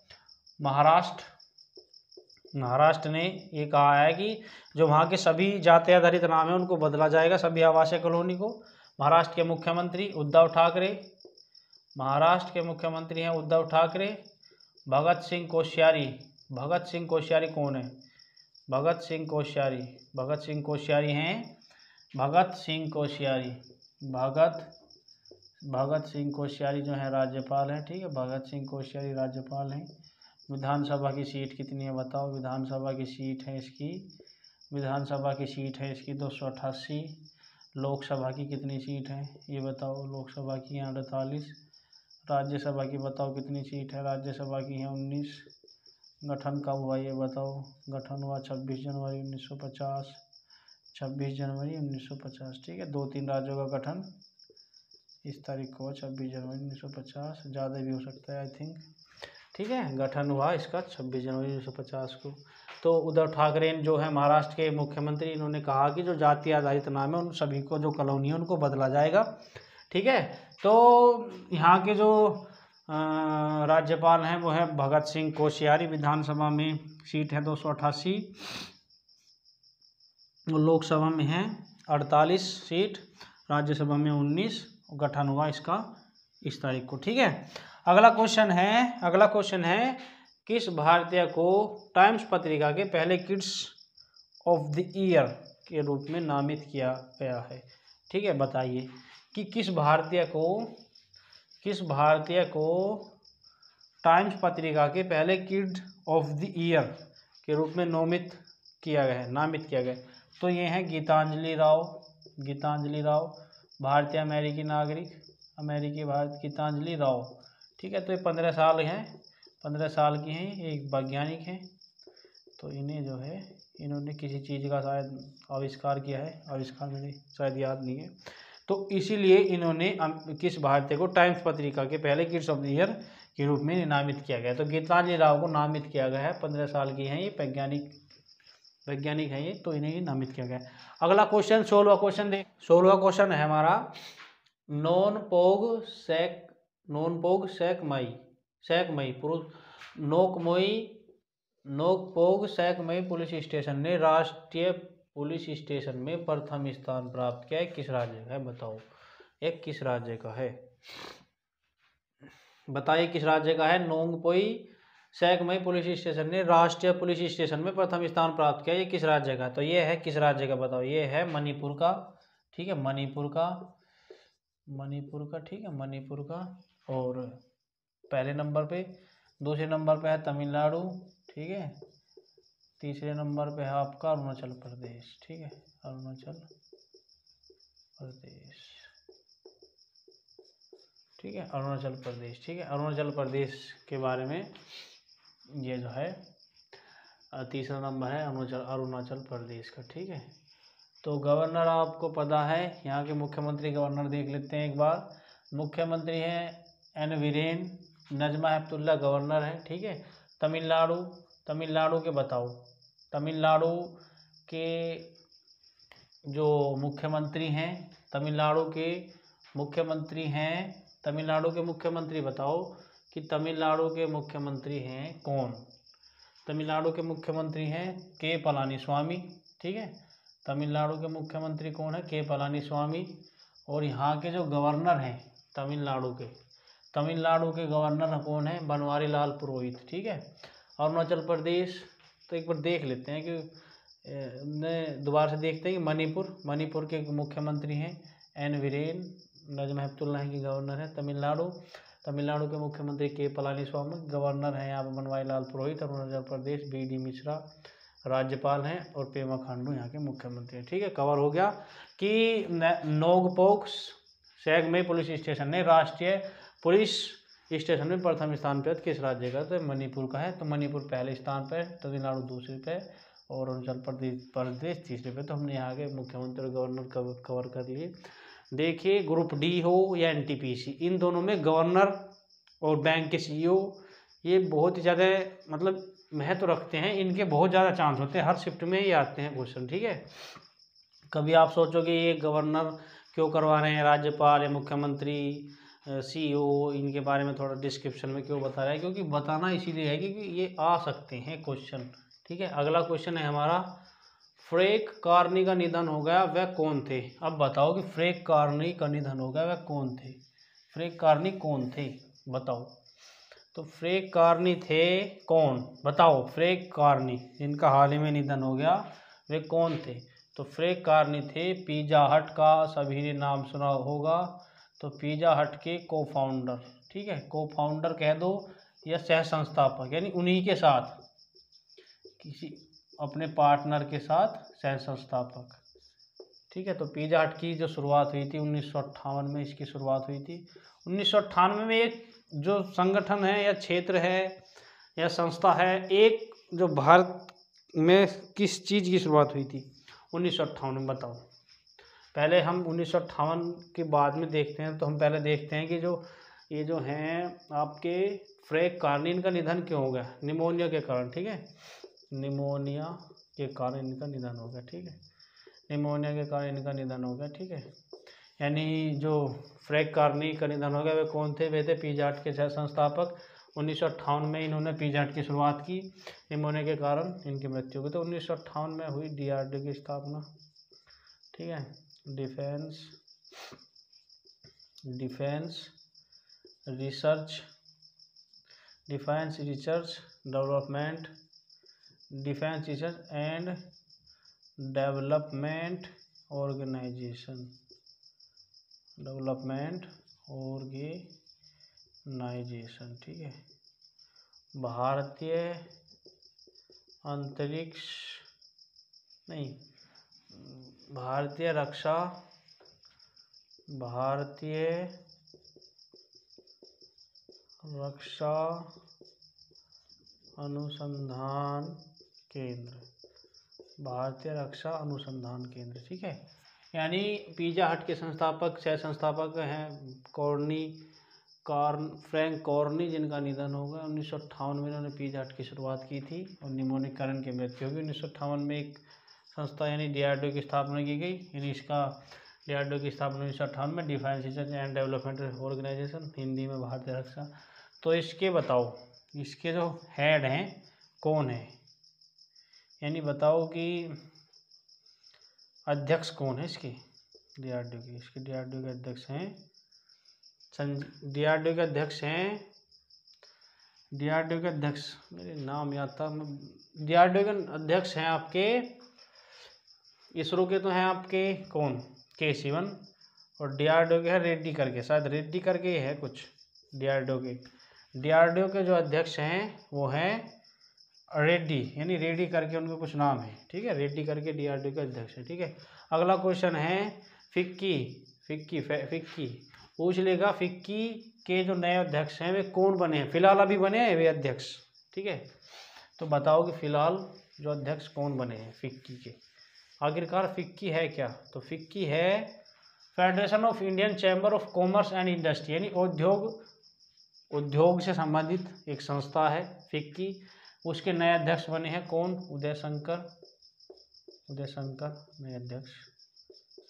महाराष्ट्र ने ये कहा है कि जो वहाँ के सभी जाति आधारित नाम है उनको बदला जाएगा, सभी आवासीय कॉलोनी को। महाराष्ट्र के मुख्यमंत्री उद्धव ठाकरे हैं उद्धव ठाकरे। भगत सिंह कोश्यारी कौन है, भगत सिंह कोश्यारी जो है राज्यपाल हैं। ठीक है, भगत सिंह कोश्यारी राज्यपाल हैं। विधानसभा की सीट कितनी है बताओ, विधानसभा की सीट है इसकी 288। लोकसभा की कितनी सीट है ये बताओ, लोकसभा की 48। राज्यसभा की बताओ कितनी सीट है, राज्यसभा की है 19। गठन कब हुआ ये बताओ, गठन हुआ 26 जनवरी 1950। ठीक है, 2-3 राज्यों का गठन इस तारीख को 26 जनवरी 1950, ज़्यादा भी हो सकता है आई थिंक। ठीक है, गठन हुआ इसका 26 जनवरी 1950 को। तो उद्धव ठाकरे जो है महाराष्ट्र के मुख्यमंत्री, इन्होंने कहा कि जो जाति आधारित नाम है उन सभी को, जो कॉलोनी है उनको बदला जाएगा। ठीक है, तो यहाँ के जो राज्यपाल हैं वो है भगत सिंह कोश्यारी। विधानसभा में सीट है 288, लोकसभा में है 48 सीट, राज्यसभा में 19। गठन हुआ इसका इस तारीख को। ठीक है, अगला क्वेश्चन है किस भारतीय को टाइम्स पत्रिका के पहले किड्स ऑफ द ईयर के रूप में नामित किया गया है। ठीक है, बताइए कि किस भारतीय को टाइम्स पत्रिका के पहले किड ऑफ द ईयर के रूप में नामित किया गया। तो ये है गीतांजलि राव, भारतीय अमेरिकी नागरिक, गीतांजलि राव। ठीक है, तो ये 15 साल की हैं, एक वैज्ञानिक हैं। तो इन्हें जो है, इन्होंने किसी चीज़ का शायद आविष्कार किया है, आविष्कार मुझे शायद याद नहीं है। तो इसीलिए इन्होंने किस भारतीय को टाइम्स पत्रिका के पहले किड्स ऑफ द ईयर के रूप में नामित किया गया। तो गीतांजलि राव को नामित किया गया है, 15 साल की हैं, ये वैज्ञानिक हैं ये, तो इन्हें नामित किया गया है। अगला क्वेश्चन 16वां क्वेश्चन है हमारा, नोकपोक सेकमई पुलिस स्टेशन ने राष्ट्रीय पुलिस स्टेशन में प्रथम स्थान प्राप्त किया है, किस राज्य का है? बताओ, एक किस राज्य का है, बताइए किस राज्य का है। नोकपोक सेकमई पुलिस स्टेशन ने राष्ट्रीय पुलिस स्टेशन में प्रथम स्थान प्राप्त किया, ये किस राज्य का? तो ये है किस राज्य का, बताओ। ये है मणिपुर का। ठीक है, मणिपुर का। ठीक है, मणिपुर का। और पहले नंबर पे, दूसरे नंबर पे है तमिलनाडु। ठीक है, तीसरे नंबर पे है आपका अरुणाचल प्रदेश। ठीक है, अरुणाचल प्रदेश। ठीक है, अरुणाचल प्रदेश। ठीक है, अरुणाचल प्रदेश के बारे में ये जो है तीसरा नंबर है अरुणाचल प्रदेश का। ठीक है, तो गवर्नर आपको पता है, यहाँ के मुख्यमंत्री गवर्नर देख लेते हैं एक बार। मुख्यमंत्री हैं एन वीरेन, नजमा हेपतुल्ला गवर्नर है। ठीक है, तमिलनाडु के बताओ, तमिलनाडु के जो मुख्यमंत्री हैं, तमिलनाडु के मुख्यमंत्री बताओ कि तमिलनाडु के मुख्यमंत्री हैं कौन? तमिलनाडु के मुख्यमंत्री हैं के पलानीस्वामी। ठीक है, तमिलनाडु के मुख्यमंत्री कौन है? के पलानीस्वामी। और यहाँ के जो गवर्नर हैं तमिलनाडु के गवर्नर कौन है? बनवारी लाल पुरोहित। ठीक है, अरुणाचल प्रदेश तो एक बार देख लेते हैं कि दोबारा से देखते हैं कि मणिपुर के मुख्यमंत्री हैं एन वीरेन, नजमा हेपतुल्ला की गवर्नर है। तमिलनाडु के मुख्यमंत्री के पलानीस्वामी, गवर्नर हैं यहाँ पर बनवारी लाल पुरोहित। अरुणाचल प्रदेश BD मिश्रा राज्यपाल हैं, और पेमा खांडू यहाँ के मुख्यमंत्री हैं। ठीक है, कवर हो गया कि नोकपोक सेकमई पुलिस स्टेशन ने राष्ट्रीय पुलिस स्टेशन में प्रथम स्थान पर किस राज्य का? तो मणिपुर का है। तो मणिपुर पहले स्थान पर, तमिलनाडु दूसरे पे, और अरुणाचल प्रदेश तीसरे पे। तो हमने यहाँ के मुख्यमंत्री और गवर्नर कवर कर लिए। देखिए, ग्रुप डी हो या NTPC, इन दोनों में गवर्नर और बैंक के CEO ये बहुत ही ज़्यादा मतलब महत्व रखते हैं, इनके बहुत ज़्यादा चांस होते हैं, हर शिफ्ट में ही आते हैं क्वेश्चन। ठीक है, कभी आप सोचोगे ये गवर्नर क्यों करवा रहे हैं, राज्यपाल या मुख्यमंत्री, CEO, इनके बारे में थोड़ा डिस्क्रिप्शन में क्यों बता रहे हैं, क्योंकि बताना इसीलिए है कि ये आ सकते हैं क्वेश्चन। ठीक है, अगला क्वेश्चन है हमारा, फ्रैंक कार्नी का निधन हो गया, वह कौन थे? अब बताओ कि फ्रैंक कार्नी का निधन हो गया, वह कौन थे? फ्रैंक कार्नी कौन थे, बताओ। तो फ्रैंक कार्नी थे कौन, बताओ। फ्रैंक कार्नी जिनका हाल ही में निधन हो गया, वे कौन थे? तो फ्रैंक कार्नी थे पिज़्ज़ा हट का, सभी ने नाम सुना होगा। तो पिज़्ज़ा हट के को-फाउंडर। ठीक है, को-फाउंडर कह दो या सह संस्थापक, यानी उन्हीं के साथ, किसी अपने पार्टनर के साथ सह संस्थापक। ठीक है, तो पिज़्ज़ा हट की जो शुरुआत हुई थी 1958 में, इसकी शुरुआत हुई थी 1998 में। एक जो संगठन है या क्षेत्र है या संस्था है, एक जो भारत में किस चीज़ की शुरुआत हुई थी 1958 में, बताओ। पहले हम 1958 के बाद में देखते हैं, तो हम पहले देखते हैं कि ये जो हैं आपके फ्रैंक कार्निन का निधन क्यों हो गया, निमोनिया के कारण। ठीक है, निमोनिया के कारण इनका निधन हो गया। ठीक है, निमोनिया के कारण इनका निधन हो गया। ठीक है, यानी जो फ्रैंक कार्नी का निधन हो गया वे कौन थे, वे थे पिज़्ज़ा हट के संस्थापक। 1958 में इन्होंने पिज़्ज़ा हट की शुरुआत की, निमोनिया के कारण इनकी मृत्यु हो गई। तो 1958 में हुई DRDO की स्थापना। ठीक है, defence research development and development organisation. ठीक है, भारतीय रक्षा अनुसंधान केंद्र। ठीक है, यानी पिज़्ज़ा हट के संस्थापक हैं फ्रैंक कॉर्नी, जिनका निधन हो गया 1958 में। इन्होंने पिज़्ज़ा हट की शुरुआत की थी और निमोनिया के कारण की मृत्यु होगी। 1958 में एक संस्था यानी DRDO की स्थापना की गई। यानी DRDO की स्थापना 1958 में, defence research and development organisation, Hindi में भारतीय रक्षा। तो इसके बताओ, इसके जो हेड हैं कौन है, यानी बताओ कि अध्यक्ष कौन है इसके DRDO के। इसके DRDO के अध्यक्ष हैं मेरे नाम याद था। DRDO के अध्यक्ष हैं आपके, इसरो के तो हैं आपके कौन, K शिवन, और DRDO के है रेड्डी करके, शायद रेड्डी करके है कुछ। DRDO के जो अध्यक्ष हैं वो हैं रेड्डी, यानी रेड्डी करके उनका कुछ नाम है। ठीक है, रेड्डी करके DRDO के अध्यक्ष है। ठीक है, अगला क्वेश्चन है फिक्की पूछ लेगा, फिक्की के जो नए अध्यक्ष हैं वे कौन बने हैं, फिलहाल अभी बने हैं वे अध्यक्ष। ठीक है, तो बताओ कि फिलहाल जो अध्यक्ष कौन बने हैं फिक्की के। आखिरकार फिक्की है क्या, तो फिक्की है federation of Indian chamber of commerce and industry, यानी उद्योग से संबंधित एक संस्था है फिक्की। उसके नए अध्यक्ष बने हैं कौन, उदय शंकर नए अध्यक्ष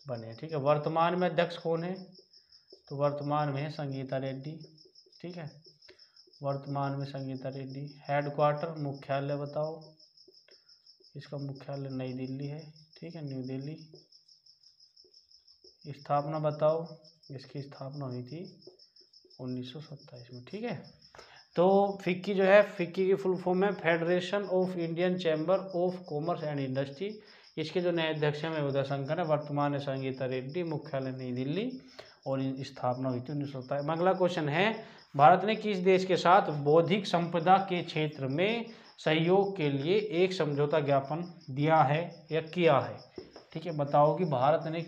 बने हैं। ठीक है, वर्तमान में अध्यक्ष कौन है, तो वर्तमान में है संगीता रेड्डी। ठीक है, वर्तमान में संगीता रेड्डी। हेडक्वार्टर मुख्यालय बताओ, इसका मुख्यालय नई दिल्ली है। ठीक है, न्यू दिल्ली। स्थापना बताओ, इसकी स्थापना हुई थी 1927 में। ठीक है, तो फिक्की जो है, फिक्की की फुल फॉर्म है federation of Indian chamber of commerce and industry. इसके जो नए अध्यक्ष हैं वे उदय शंकर है, वर्तमान है संगीता रेड्डी, मुख्यालय नई दिल्ली और स्थापना हुई थी 1927। अगला क्वेश्चन है, भारत ने किस देश के साथ बौद्धिक संपदा के क्षेत्र में सहयोग के लिए एक समझौता ज्ञापन दिया है या किया है। ठीक है, बताओ कि भारत ने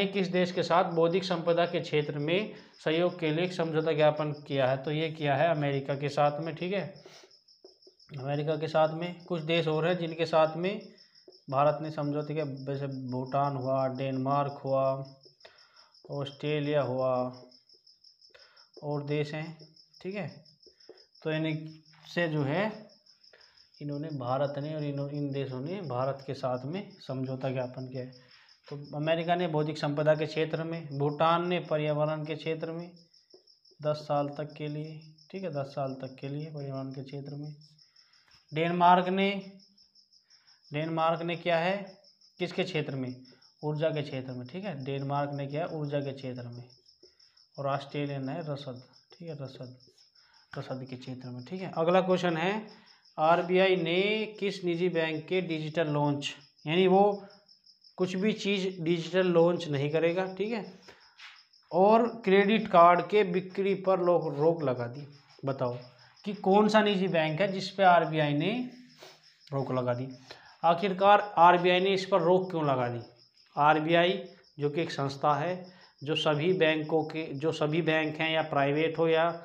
किस देश के साथ बौद्धिक संपदा के क्षेत्र में सहयोग के लिए एक समझौता ज्ञापन किया है, तो ये किया है अमेरिका के साथ में। ठीक है, अमेरिका के साथ में, कुछ देश और हैं जिनके साथ में भारत ने समझौते किया, जैसे भूटान हुआ, डेनमार्क हुआ, ऑस्ट्रेलिया हुआ और देश हैं। ठीक है, तो इनसे जो है इन्होंने भारत ने और इन देशों ने भारत के साथ में समझौता ज्ञापन किया है। तो अमेरिका ने बौद्धिक संपदा के क्षेत्र में, भूटान ने पर्यावरण के क्षेत्र में 10 साल तक के लिए। ठीक है, 10 साल तक के लिए पर्यावरण के क्षेत्र में। डेनमार्क ने क्या है, किसके क्षेत्र में, ऊर्जा के क्षेत्र में। ठीक है, डेनमार्क ने क्या है, ऊर्जा के क्षेत्र में। और ऑस्ट्रेलिया ने रसद। ठीक है, रसद के क्षेत्र में। ठीक है, अगला क्वेश्चन है, RBI ने किस निजी बैंक के डिजिटल लॉन्च, यानी वो कुछ भी चीज़ डिजिटल लॉन्च नहीं करेगा। ठीक है, और क्रेडिट कार्ड के बिक्री पर रोक लगा दी। बताओ कि कौन सा निजी बैंक है जिस पे RBI ने रोक लगा दी। आखिरकार RBI ने इस पर रोक क्यों लगा दी। RBI जो कि एक संस्था है जो सभी बैंक हैं, या प्राइवेट हो या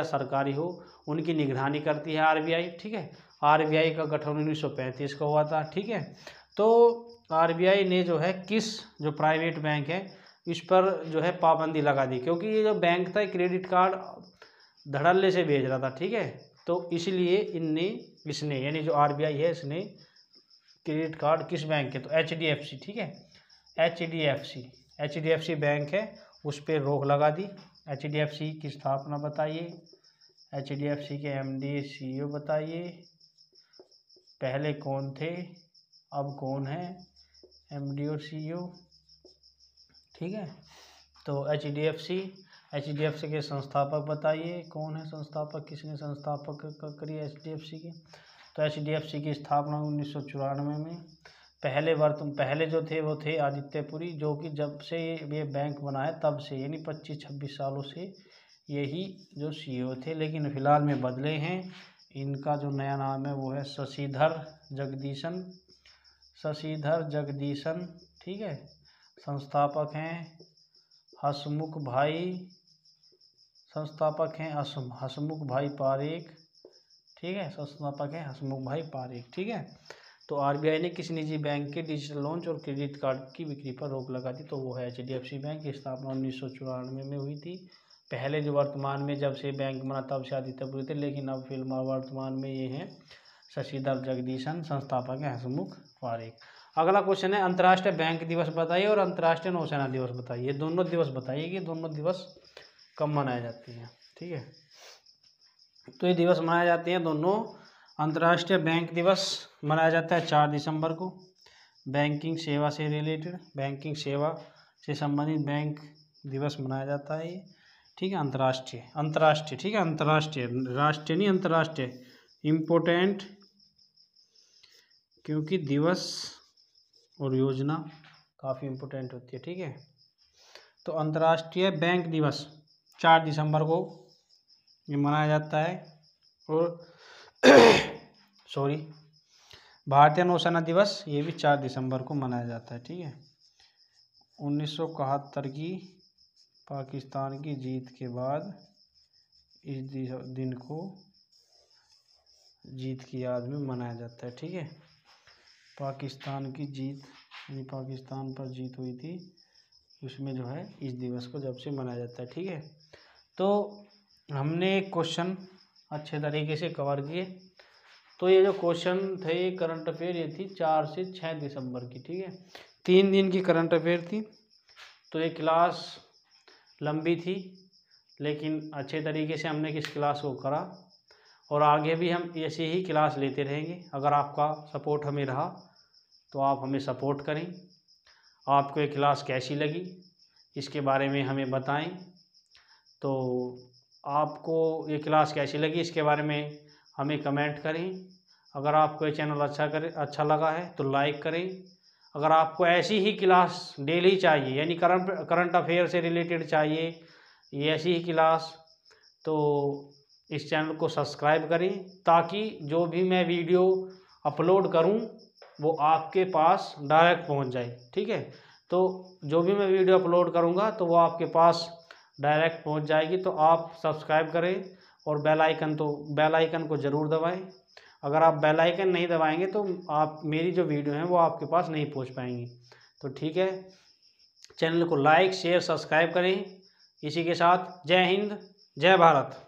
सरकारी हो, उनकी निगरानी करती है RBI। ठीक है, RBI का गठन 1935 को हुआ था। ठीक है, तो आरबीआई ने जो है किस जो प्राइवेट बैंक है इस पर जो है पाबंदी लगा दी, क्योंकि ये जो बैंक था क्रेडिट कार्ड धड़ल्ले से भेज रहा था, ठीक है। तो इसलिए इसने यानी जो आरबीआई है इसने क्रेडिट कार्ड किस बैंक के, तो एचडीएफसी, ठीक है, एचडीएफसी बैंक है उस पर रोक लगा दी। एचडीएफसी की स्थापना बताइए, एचडीएफसी के एमडी सीईओ बताइए, पहले कौन थे अब कौन है एमडी और सीईओ, ठीक है। तो एचडीएफसी के संस्थापक बताइए, कौन है संस्थापक, किसने संस्थापक करी एचडीएफसी की। तो एचडीएफसी की स्थापना 1994 में। पहले जो थे वो थे आदित्यपुरी, जो कि जब से ये बैंक बना है तब से यानी 25-26 सालों से यही जो सीईओ थे, लेकिन फ़िलहाल में बदले हैं। इनका जो नया नाम है वो है शशिधर जगदीशन, ठीक है। संस्थापक हैं हसमुख भाई पारेख, ठीक है, संस्थापक है हसमुख भाई पारेख, ठीक है। तो आरबीआई ने किसी निजी बैंक के डिजिटल लॉन्च और क्रेडिट कार्ड की बिक्री पर रोक लगा दी, तो वो है एचडीएफसी बैंक की स्थापना 1994 में हुई थी। पहले जो वर्तमान में जब से बैंक बना तब से आदित्यपुरी थे, लेकिन अब फिलहाल वर्तमान में ये हैं शशिधर जगदीशन, संस्थापक है हसमुख पारेख। अगला क्वेश्चन है अंतर्राष्ट्रीय बैंक दिवस बताइए और अंतर्राष्ट्रीय नौसेना दिवस बताइए। ये दोनों दिवस बताइए कि दोनों दिवस कब मनाए जाते हैं, ठीक है। तो ये दिवस मनाए जाते हैं दोनों। अंतर्राष्ट्रीय बैंक दिवस मनाया जाता है 4 दिसंबर को। बैंकिंग सेवा से रिलेटेड, बैंकिंग सेवा से संबंधित बैंक दिवस मनाया जाता है ये, ठीक है। अंतर्राष्ट्रीय, ठीक है, अंतर्राष्ट्रीय, राष्ट्रीय नहीं, अंतर्राष्ट्रीय इम्पोर्टेंट, क्योंकि दिवस और योजना काफ़ी इम्पोर्टेंट होती है, ठीक है। तो अंतर्राष्ट्रीय बैंक दिवस 4 दिसंबर को ये मनाया जाता है। और भारतीय नौसेना दिवस ये भी 4 दिसंबर को मनाया जाता है, ठीक है। 1971 की पाकिस्तान की जीत के बाद इस दिन को जीत की याद में मनाया जाता है, ठीक है। पाकिस्तान की जीत यानी पाकिस्तान पर जीत हुई थी, उसमें जो है इस दिवस को जब से मनाया जाता है, ठीक है। तो हमने क्वेश्चन अच्छे तरीके से कवर किए। तो ये जो क्वेश्चन थे ये करंट अफेयर ये थी 4 से 6 दिसंबर की, ठीक है। 3 दिन की करंट अफेयर थी। तो ये क्लास लंबी थी, लेकिन अच्छे तरीके से हमने इस क्लास को करा और आगे भी हम ऐसे ही क्लास लेते रहेंगे। अगर आपका सपोर्ट हमें रहा तो आप हमें सपोर्ट करें। आपको ये क्लास कैसी लगी इसके बारे में हमें बताएं। तो आपको ये क्लास कैसी लगी इसके बारे में हमें कमेंट करें। अगर आपको ये चैनल अच्छा लगा है तो लाइक करें। अगर आपको ऐसी ही क्लास डेली चाहिए यानी करंट अफेयर से रिलेटेड चाहिए ये ऐसी ही क्लास, तो इस चैनल को सब्सक्राइब करें ताकि जो भी मैं वीडियो अपलोड करूं वो आपके पास डायरेक्ट पहुंच जाए, ठीक है। तो जो भी मैं वीडियो अपलोड करूंगा तो वो आपके पास डायरेक्ट पहुंच जाएगी। तो आप सब्सक्राइब करें और बेल आइकन को ज़रूर दबाएं। अगर आप बेल आइकन नहीं दबाएंगे तो आप मेरी जो वीडियो हैं वो आपके पास नहीं पहुंच पाएंगी। तो ठीक है, चैनल को लाइक शेयर सब्सक्राइब करें। इसी के साथ जय हिंद जय भारत।